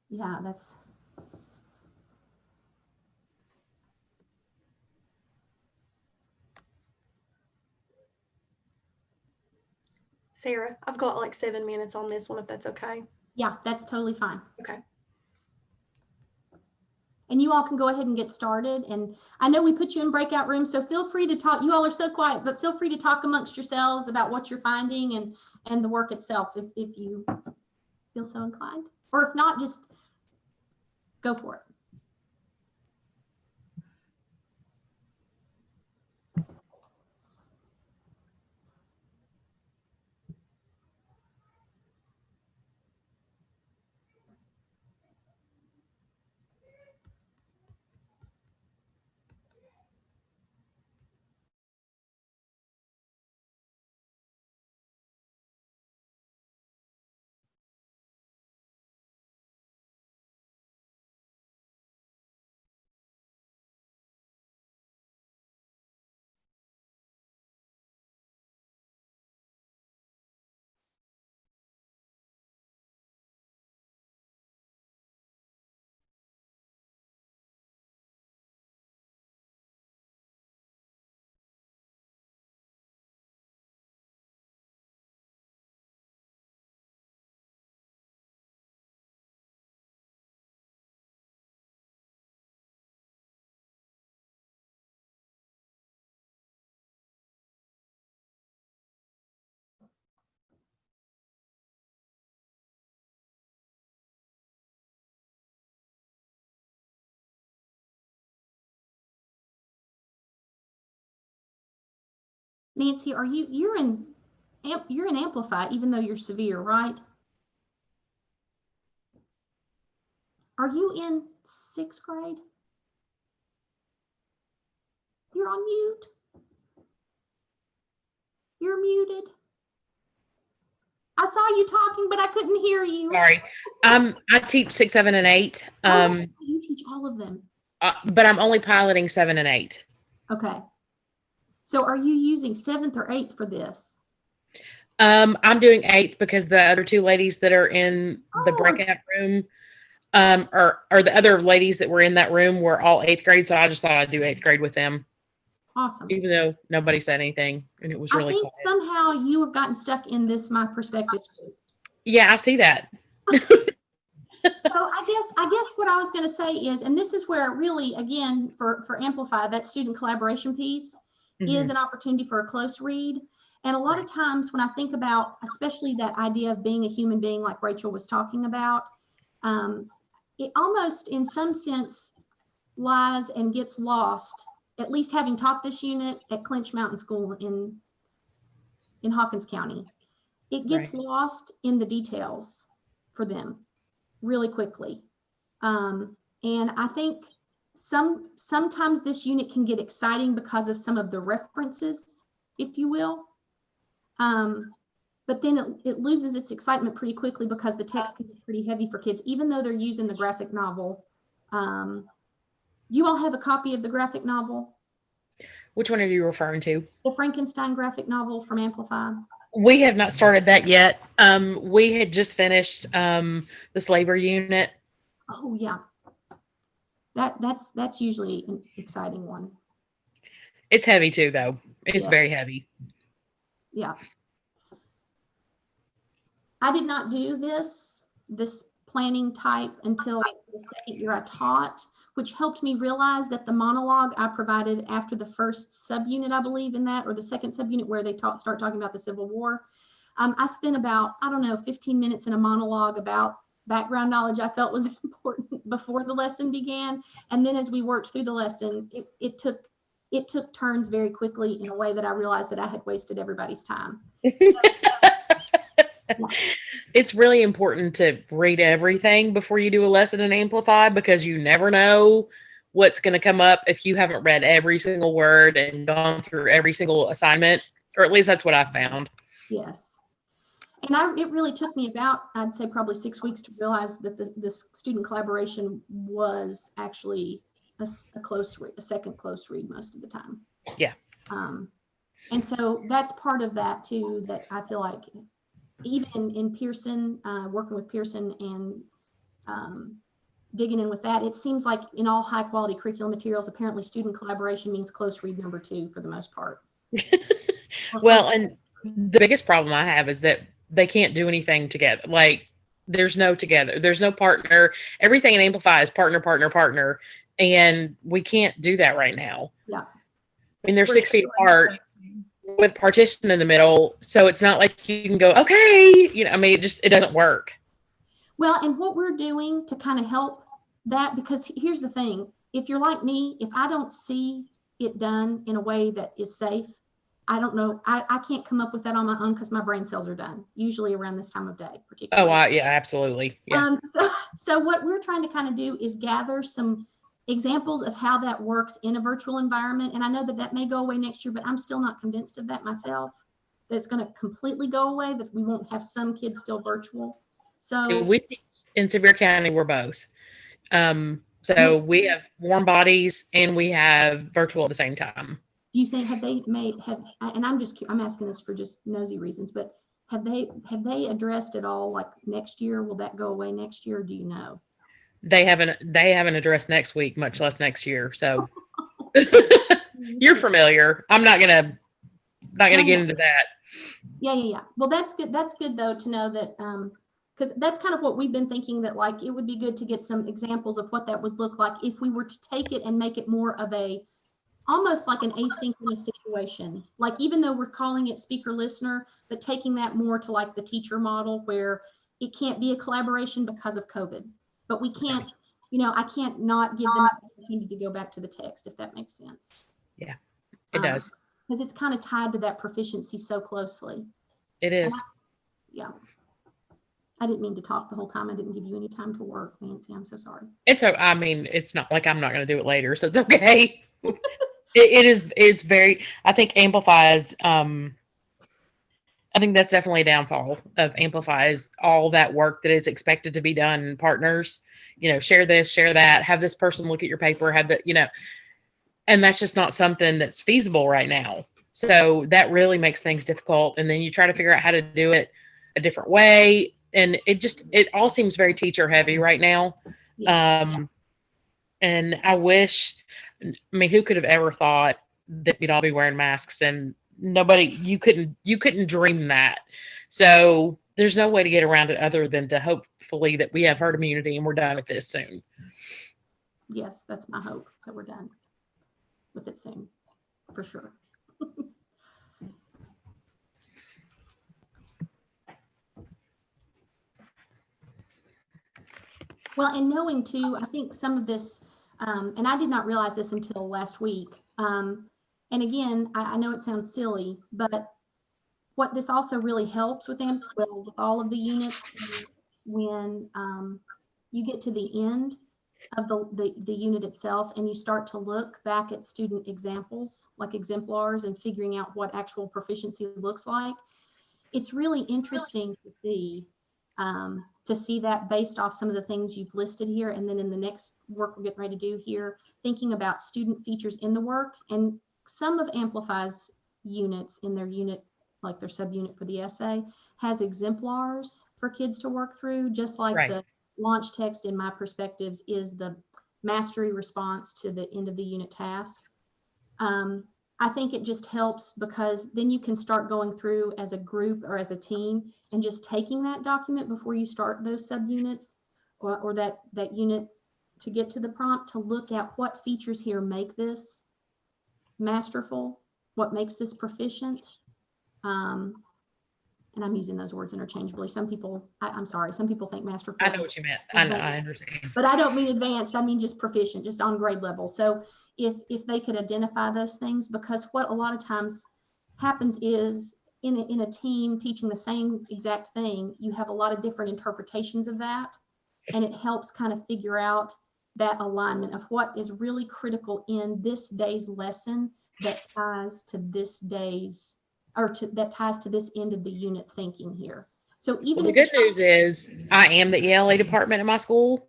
Yeah, that's. Sarah, I've got like 7 minutes on this one, if that's okay. Yeah, that's totally fine. Okay. And you all can go ahead and get started. And I know we put you in breakout rooms, so feel free to talk. You all are so quiet, but feel free to talk amongst yourselves about what you're finding and the work itself if you feel so inclined. Or if not, just go for it. Nancy, you're in you're in Amplify, even though you're severe, right? Are you in 6th grade? You're on mute. You're muted. I saw you talking, but I couldn't hear you. Sorry. I teach 6, 7, and 8. You teach all of them. But I'm only piloting 7 and 8. Okay. So are you using 7th or 8th for this? I'm doing 8th because the other 2 ladies that are in the breakout room, or the other ladies that were in that room were all 8th grade. So I just thought I'd do 8th grade with them. Awesome. Even though nobody said anything and it was really I think quiet. somehow you have gotten stuck in this My Perspectives group. Yeah, I see that. So I guess what I was going to say is, and this is where really, again, for Amplify, that student collaboration piece is an opportunity for a close read. And a lot of times when I think about, especially that idea of being a human being, like Rachel was talking about, it almost in some sense lies and gets lost, at least having taught this unit at Clinch Mountain School in Hawkins County. It gets lost in the details for them really quickly. And I think sometimes this unit can get exciting because of some of the references, if you will. But then it loses its excitement pretty quickly because the text can be pretty heavy for kids, even though they're using the graphic novel. Do you all have a copy of the graphic novel? Which one are you referring to? The Frankenstein graphic novel from Amplify. We have not started that yet. We had just finished the Slaver unit. Oh yeah. That's usually an exciting one. It's heavy too, though. It's Yes. very heavy. Yeah. I did not do this planning type until the second year I taught, which helped me realize that the monologue I provided after the first subunit, I believe in that, or the second subunit where they start talking about the Civil War. I spent about, 15 minutes in a monologue about background knowledge I felt was important before the lesson began. And then as we worked through the lesson, it took turns very quickly in a way that I realized that I had wasted everybody's time. It's really important to read everything before you do a lesson in Amplify, because you never know what's going to come up if you haven't read every single word and gone through every single assignment, or at least that's what I found. Yes. And it really took me about, I'd say probably 6 weeks to realize that this student collaboration was actually a second close read most of the time. Yeah. And so that's part of that too, that I feel like even in Pearson, working with Pearson and digging in with that, it seems like in all high quality curriculum materials, apparently student collaboration means close read number 2 for the most part. Well, and the biggest problem I have is that they can't do anything together. Like there's no partner. Everything in Amplify is partner. And we can't do that right now. Yeah. I mean, they're 6 feet apart with partition in the middle. So it's not like you can go, okay, it doesn't work. Well, and what we're doing to kind of help that, because here's the thing, if you're like me, if I don't see it done in a way that is safe, I don't know, I can't come up with that on my own because my brain cells are done, usually around this time of day, particularly. Oh, yeah, absolutely. Yeah. So what we're trying to kind of do is gather some examples of how that works in a virtual environment. And I know that may go away next year, but I'm still not convinced of that myself, that it's going to completely go away, that we won't have some kids still virtual. So in Sevier County, we're both. So we have warm bodies and we have virtual at the same time. Do you think, and I'm asking this for just nosy reasons, but have they addressed it all, like next year? Will that go away next year? Or do you know? They haven't addressed next week, much less next year. So you're familiar. I'm not gonna get into that. Yeah. Well, that's good. That's good though to know that, because that's kind of what we've been thinking, that like it would be good to get some examples of what that would look like if we were to take it and make it more of almost like an asynchronous situation. Like, even though we're calling it speaker listener, but taking that more to like the teacher model where it can't be a collaboration because of COVID, but we can't, I can't not give them an opportunity to go back to the text, if that makes sense. Yeah, it does. Because it's kind of tied to that proficiency so closely. It is. Yeah. I didn't mean to talk the whole time. I didn't give you any time to work, Nancy. I'm so sorry. I mean, it's not like I'm not going to do it later, so it's okay. It's very, I think amplifies, I think that's definitely a downfall of amplifies all that work that is expected to be done in partners, share this, share that, have this person look at your paper, have that, and that's just not something that's feasible right now. So that really makes things difficult. And then you try to figure out how to do it a different way. And it all seems very teacher heavy right now. Yeah. And I mean, who could have ever thought that we'd all be wearing masks, and you couldn't dream that. So there's no way to get around it other than to hopefully that we have herd immunity and we're done with this soon. Yes, that's my hope, that we're done with it soon, for sure. Well, and knowing too, I think some of this, and I did not realize this until last week. And again, I know it sounds silly, but what this also really helps with them, with all of the units, is when you get to the end of the unit itself and you start to look back at student examples, like exemplars, and figuring out what actual proficiency looks like. It's really interesting to see that based off some of the things you've listed here. And then in the next work we're getting ready to do here, thinking about student features in the work. And some of Amplify's units in their unit, like their subunit for the essay, has exemplars for kids to work through, just like Right. The launch text in my perspectives is the mastery response to the end of the unit task. I think it just helps because then you can start going through as a group or as a team and just taking that document before you start those subunits or that unit to get to the prompt, to look at what features here make this masterful, what makes this proficient. And I'm using those words interchangeably. Some people, I'm sorry, some people think masterful. I know what you meant. I understand. But I don't mean advanced. I mean just proficient, just on grade level. So if they could identify those things, because what a lot of times happens is in a team teaching the same exact thing, you have a lot of different interpretations of that. And it helps kind of figure out that alignment of what is really critical in this day's lesson that ties to this day's, or that ties to this end of the unit thinking here. So even the good news is I am the ELA department in my school.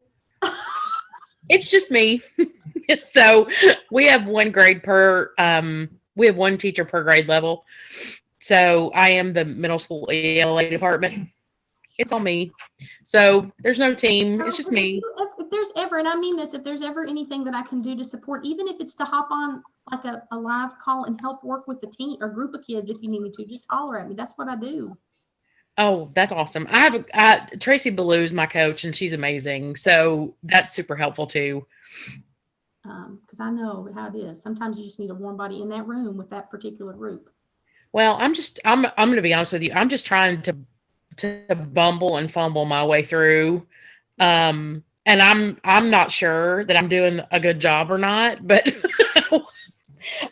It's just me. So we have one grade per, we have one teacher per grade level. So I am the middle school ELA department. It's all me. So there's no team. It's just me. If there's ever, and I mean this, if there's ever anything that I can do to support, even if it's to hop on like a live call and help work with the team or group of kids, if you need me to, just holler at me. That's what I do. Oh, that's awesome. Tracy Ballou is my coach and she's amazing. So that's super helpful too. Because I know how it is. Sometimes you just need a warm body in that room with that particular group. Well, I'm going to be honest with you. I'm just trying to bumble and fumble my way through. And I'm not sure that I'm doing a good job or not, but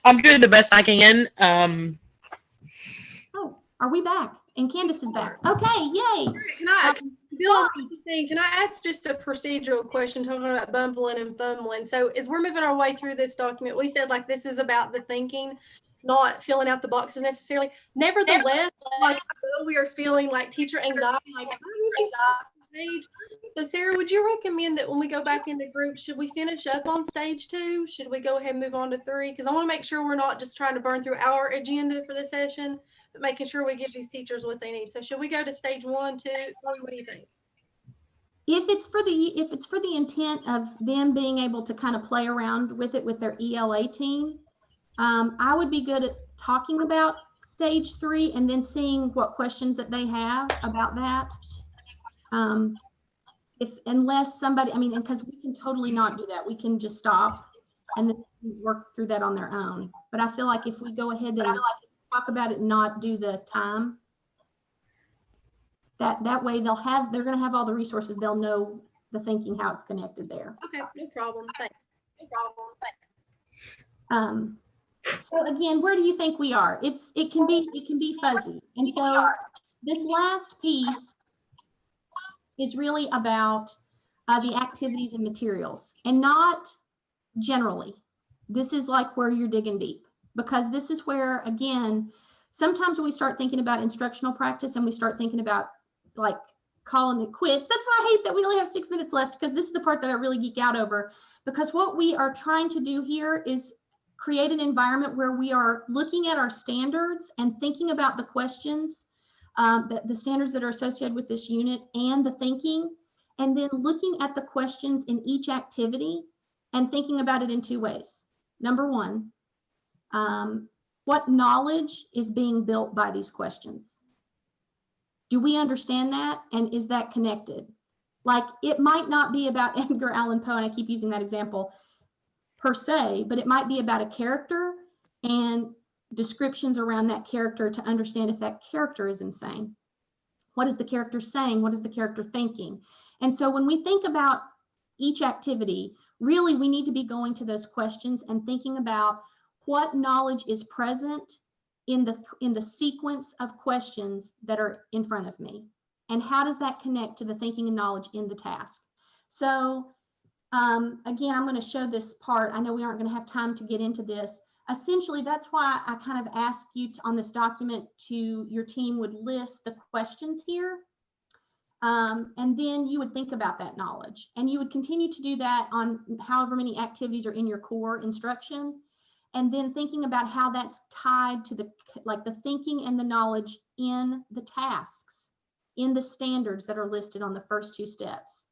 I'm doing the best I can. Oh, are we back? And Candace is back. Okay, yay. Can I, Bill, can I ask just a procedural question talking about bumbling and fumbling? So as we're moving our way through this document, we said like this is about the thinking, not filling out the boxes necessarily. Nevertheless, like I know we are feeling like teacher anxiety, like stage. So Sarah, would you recommend that when we go back into groups, should we finish up on stage 2? Should we go ahead and move on to 3? Because I want to make sure we're not just trying to burn through our agenda for the session, but making sure we give these teachers what they need. So should we go to stage 1, 2, 3? What do you think? If it's for the intent of them being able to kind of play around with it with their ELA team, I would be good at talking about stage 3 and then seeing what questions that they have about that. Unless somebody, I mean, because we can totally not do that. We can just stop and then work through that on their own. But I feel like if we go ahead and talk about it and not do the time, that way they're going to have all the resources. They'll know the thinking, how it's connected there. Okay, no problem. Thanks. So again, where do you think we are? It can be fuzzy. And so This last piece is really about the activities and materials, and not generally. This is like where you're digging deep, because this is where, again, sometimes when we start thinking about instructional practice and we start thinking about like calling it quits, that's why I hate that we only have 6 minutes left, because this is the part that I really geek out over. Because what we are trying to do here is create an environment where we are looking at our standards and thinking about the questions, the standards that are associated with this unit and the thinking, and then looking at the questions in each activity and thinking about it in 2 ways. Number one, what knowledge is being built by these questions? Do we understand that? And is that connected? Like, it might not be about Edgar Allan Poe, and I keep using that example per se, but it might be about a character and descriptions around that character to understand if that character is insane. What is the character saying? What is the character thinking? And so when we think about each activity, really we need to be going to those questions and thinking about what knowledge is present in the sequence of questions that are in front of me, and how does that connect to the thinking and knowledge in the task. So again, I'm going to show this part. I know we aren't going to have time to get into this. Essentially, that's why I kind of asked you on this document to, your team would list the questions here. And then you would think about that knowledge, and you would continue to do that on however many activities are in your core instruction. And then thinking about how that's tied to the thinking and the knowledge in the tasks, in the standards that are listed on the first 2 steps.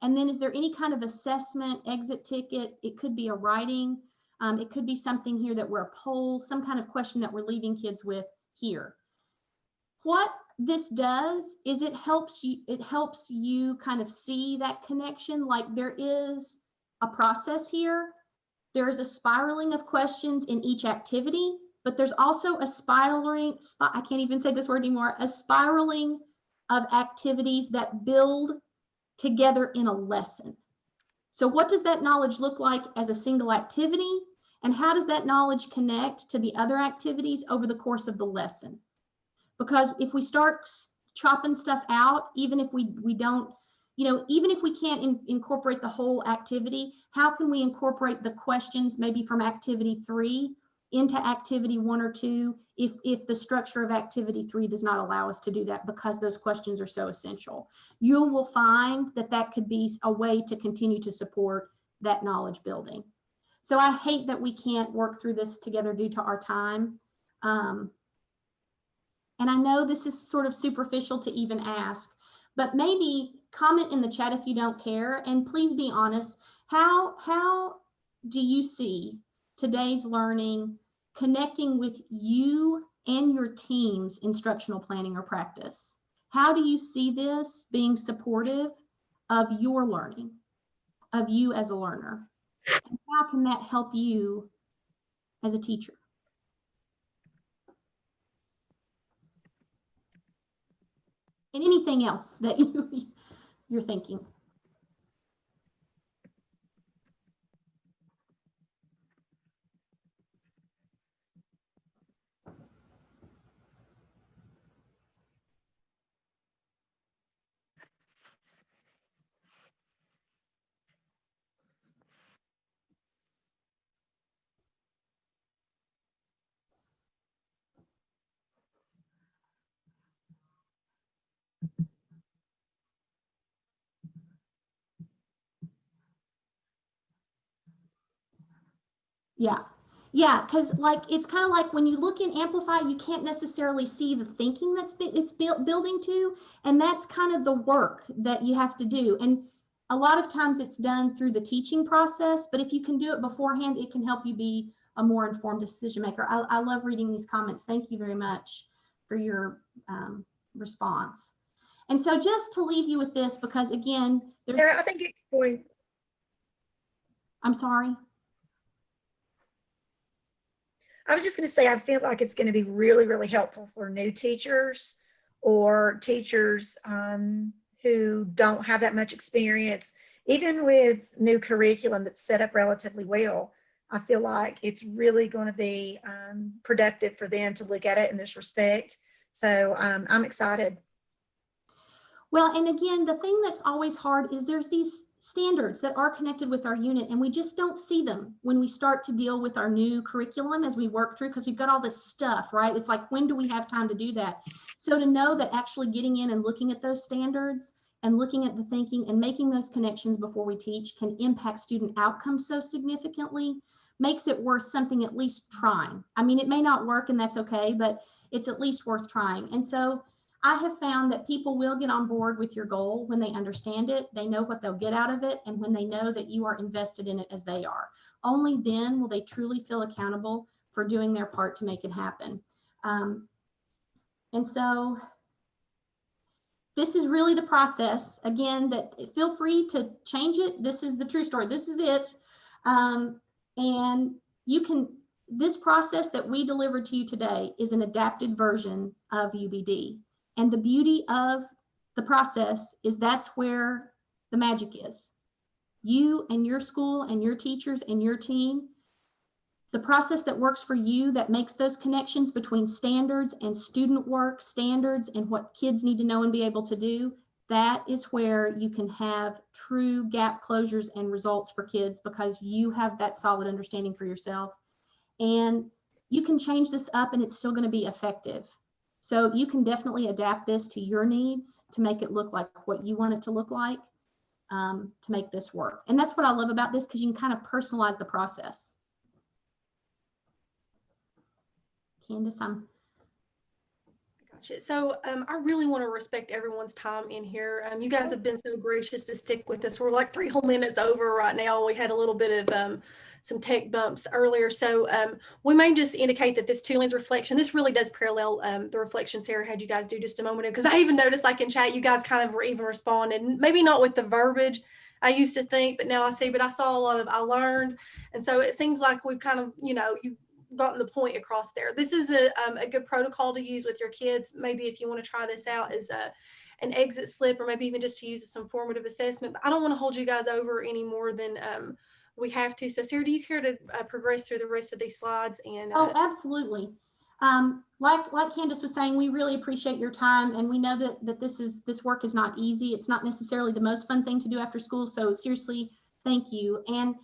And then is there any kind of assessment, exit ticket? It could be a writing. It could be something here that we're a poll, some kind of question that we're leaving kids with here. What this does is it helps you kind of see that connection. Like, there is a process here. There is a spiraling of questions in each activity, but there's also a I can't even say this word anymore, a spiraling of activities that build together in a lesson. So what does that knowledge look like as a single activity? And how does that knowledge connect to the other activities over the course of the lesson? Because if we start chopping stuff out, even if we don't, even if we can't incorporate the whole activity, how can we incorporate the questions maybe from activity 3 into activity 1 or 2 if the structure of activity 3 does not allow us to do that, because those questions are so essential? You will find that that could be a way to continue to support that knowledge building. So I hate that we can't work through this together due to our time. And I know this is sort of superficial to even ask, but maybe comment in the chat if you don't care, and please be honest. How do you see today's learning connecting with you and your team's instructional planning or practice? How do you see this being supportive of your learning, of you as a learner? And how can that help you as a teacher? And anything else that you're thinking. Yeah, because it's kind of like when you look in Amplify, you can't necessarily see the thinking it's building to, and that's kind of the work that you have to do. And a lot of times it's done through the teaching process, but if you can do it beforehand, it can help you be a more informed decision maker. I love reading these comments. Thank you very much for your response. And so just to leave you with this, because again, I think it's going. I'm sorry. I was just going to say, I feel like it's going to be really, really helpful for new teachers or teachers who don't have that much experience, even with new curriculum that's set up relatively well. I feel like it's really going to be productive for them to look at it in this respect, So I'm excited. Well, and again, the thing that's always hard is there's these standards that are connected with our unit, and we just don't see them when we start to deal with our new curriculum as we work through, because we've got all this stuff, right? It's like, when do we have time to do that? So to know that actually getting in and looking at those standards and looking at the thinking and making those connections before we teach can impact student outcomes so significantly makes it worth something at least trying. I mean, it may not work, and that's okay, but it's at least worth trying. And so I have found that people will get on board with your goal when they understand it, they know what they'll get out of it, and when they know that you are invested in it as they are. Only then will they truly feel accountable for doing their part to make it happen. And so this is really the process. Again, that feel free to change it. This is the true story. This is it. And you can, this process that we delivered to you today is an adapted version of UBD. And the beauty of the process is that's where the magic is. You and your school and your teachers and your team, the process that works for you, that makes those connections between standards and student work, standards and what kids need to know and be able to do, that is where you can have true gap closures and results for kids, because you have that solid understanding for yourself. And you can change this up and it's still going to be effective. So you can definitely adapt this to your needs to make it look like what you want it to look like, to make this work. And that's what I love about this, because you can kind of personalize the process. Candace, Gotcha. So I really want to respect everyone's time in here. You guys have been so gracious to stick with us. We're like 3 whole minutes over right now. We had a little bit of some tech bumps earlier. So we may just indicate that this 2-lens reflection, this really does parallel the reflection Sarah had you guys do just a moment ago. Because I even noticed, like in chat, you guys kind of were even responding, maybe not with the verbiage I used to think, but now I see, but I saw a lot of I learned. And so it seems like we've kind of, you gotten the point across there. This is a good protocol to use with your kids. Maybe if you want to try this out as an exit slip, or maybe even just to use as some formative assessment. But I don't want to hold you guys over any more than we have to. So Sarah, do you care to progress through the rest of these slides? And oh, absolutely. Like Candace was saying, we really appreciate your time, and we know that this work is not easy. It's not necessarily the most fun thing to do after school. So seriously, thank you. And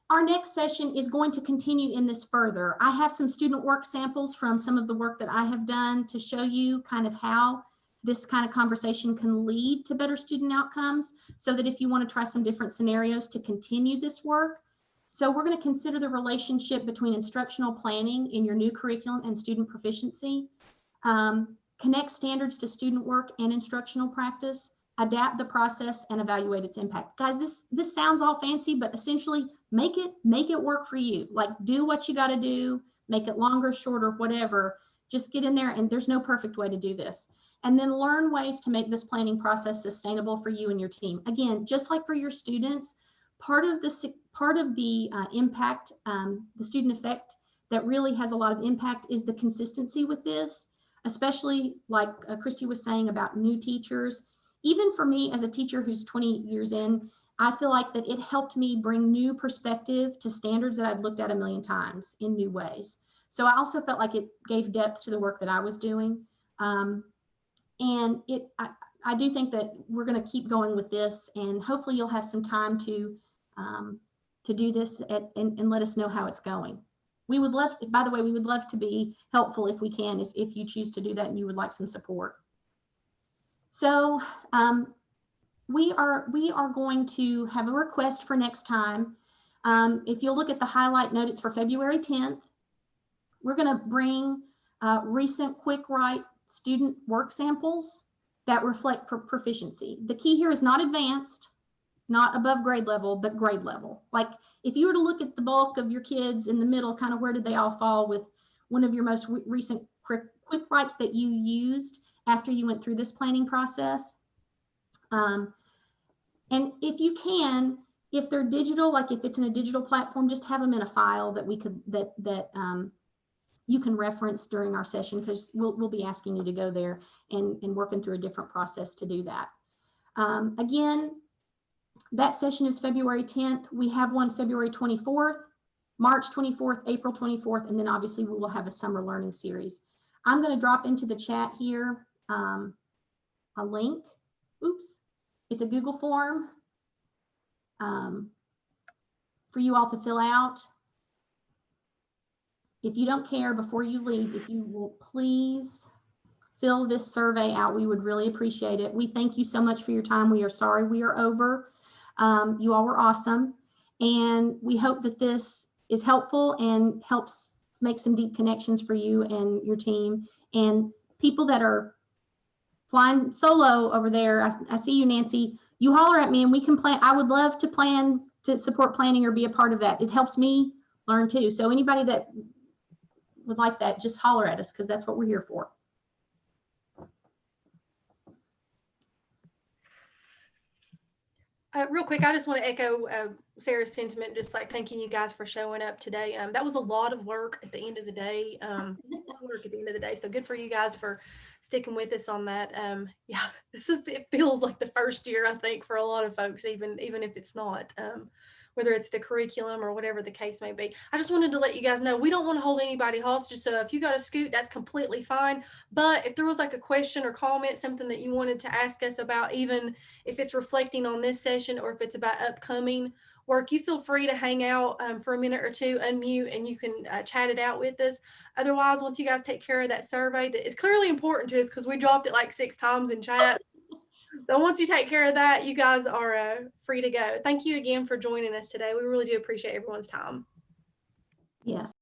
our next session is going to continue in this further. I have some student work samples from some of the work that I have done to show you kind of how this kind of conversation can lead to better student outcomes, so that if you want to try some different scenarios to continue this work. So we're going to consider the relationship between instructional planning in your new curriculum and student proficiency, connect standards to student work and instructional practice, adapt the process, and evaluate its impact. Guys, this sounds all fancy, but essentially make it work for you. Like, do what you got to do, make it longer, shorter, whatever. Just get in there, and there's no perfect way to do this. And then learn ways to make this planning process sustainable for you and your team. Again, just like for your students, part of the impact, the student effect that really has a lot of impact is the consistency with this, especially like Christy was saying about new teachers. Even for me as a teacher who's 20 years in, I feel like that it helped me bring new perspective to standards that I'd looked at a million times in new ways. So I also felt like it gave depth to the work that I was doing. And I do think that we're going to keep going with this, and hopefully you'll have some time to do this and let us know how it's going. We would love, by the way, we would love to be helpful if we can, if you choose to do that and you would like some support. So we are going to have a request for next time. If you'll look at the highlight note, it's for February 10th. We're going to bring recent quick write student work samples that reflect for proficiency. The key here is not advanced, not above grade level, but grade level. Like if you were to look at the bulk of your kids in the middle, kind of where did they all fall with one of your most recent quick writes that you used after you went through this planning process. And if you can, if they're digital, like if it's in a digital platform, just have them in a file that we could, you can reference during our session, because we'll be asking you to go there and working through a different process to do that. Again, that session is February 10th. We have one February 24th, March 24th, April 24th, and then obviously we will have a summer learning series. I'm going to drop into the chat here a link. Oops. It's a Google form for you all to fill out. If you don't care, before you leave, if you will please fill this survey out, we would really appreciate it. We thank you so much for your time. We are sorry we are over. You all were awesome. And we hope that this is helpful and helps make some deep connections for you and your team. And people that are flying solo over there, I see you, Nancy. You holler at me and we can plan. I would love to plan to support planning or be a part of that. It helps me learn too. So anybody that would like that, just holler at us because that's what we're here for. Real quick, I just want to echo Sarah's sentiment, just like thanking you guys for showing up today. That was a lot of work at the end of the day. So good for you guys for sticking with us on that. Yeah, it feels like the first year, I think, for a lot of folks, even if it's not. Whether it's the curriculum or whatever the case may be. I just wanted to let you guys know, we don't want to hold anybody hostage. So if you got a scoot, that's completely fine. But if there was like a question or comment, something that you wanted to ask us about, even if it's reflecting on this session or if it's about upcoming work, you feel free to hang out for a minute or two, unmute, and you can chat it out with us. Otherwise, once you guys take care of that survey that is clearly important to us because we dropped it like 6 times in chat. So once you take care of that, you guys are free to go. Thank you again for joining us today. We really do appreciate everyone's time. Yes.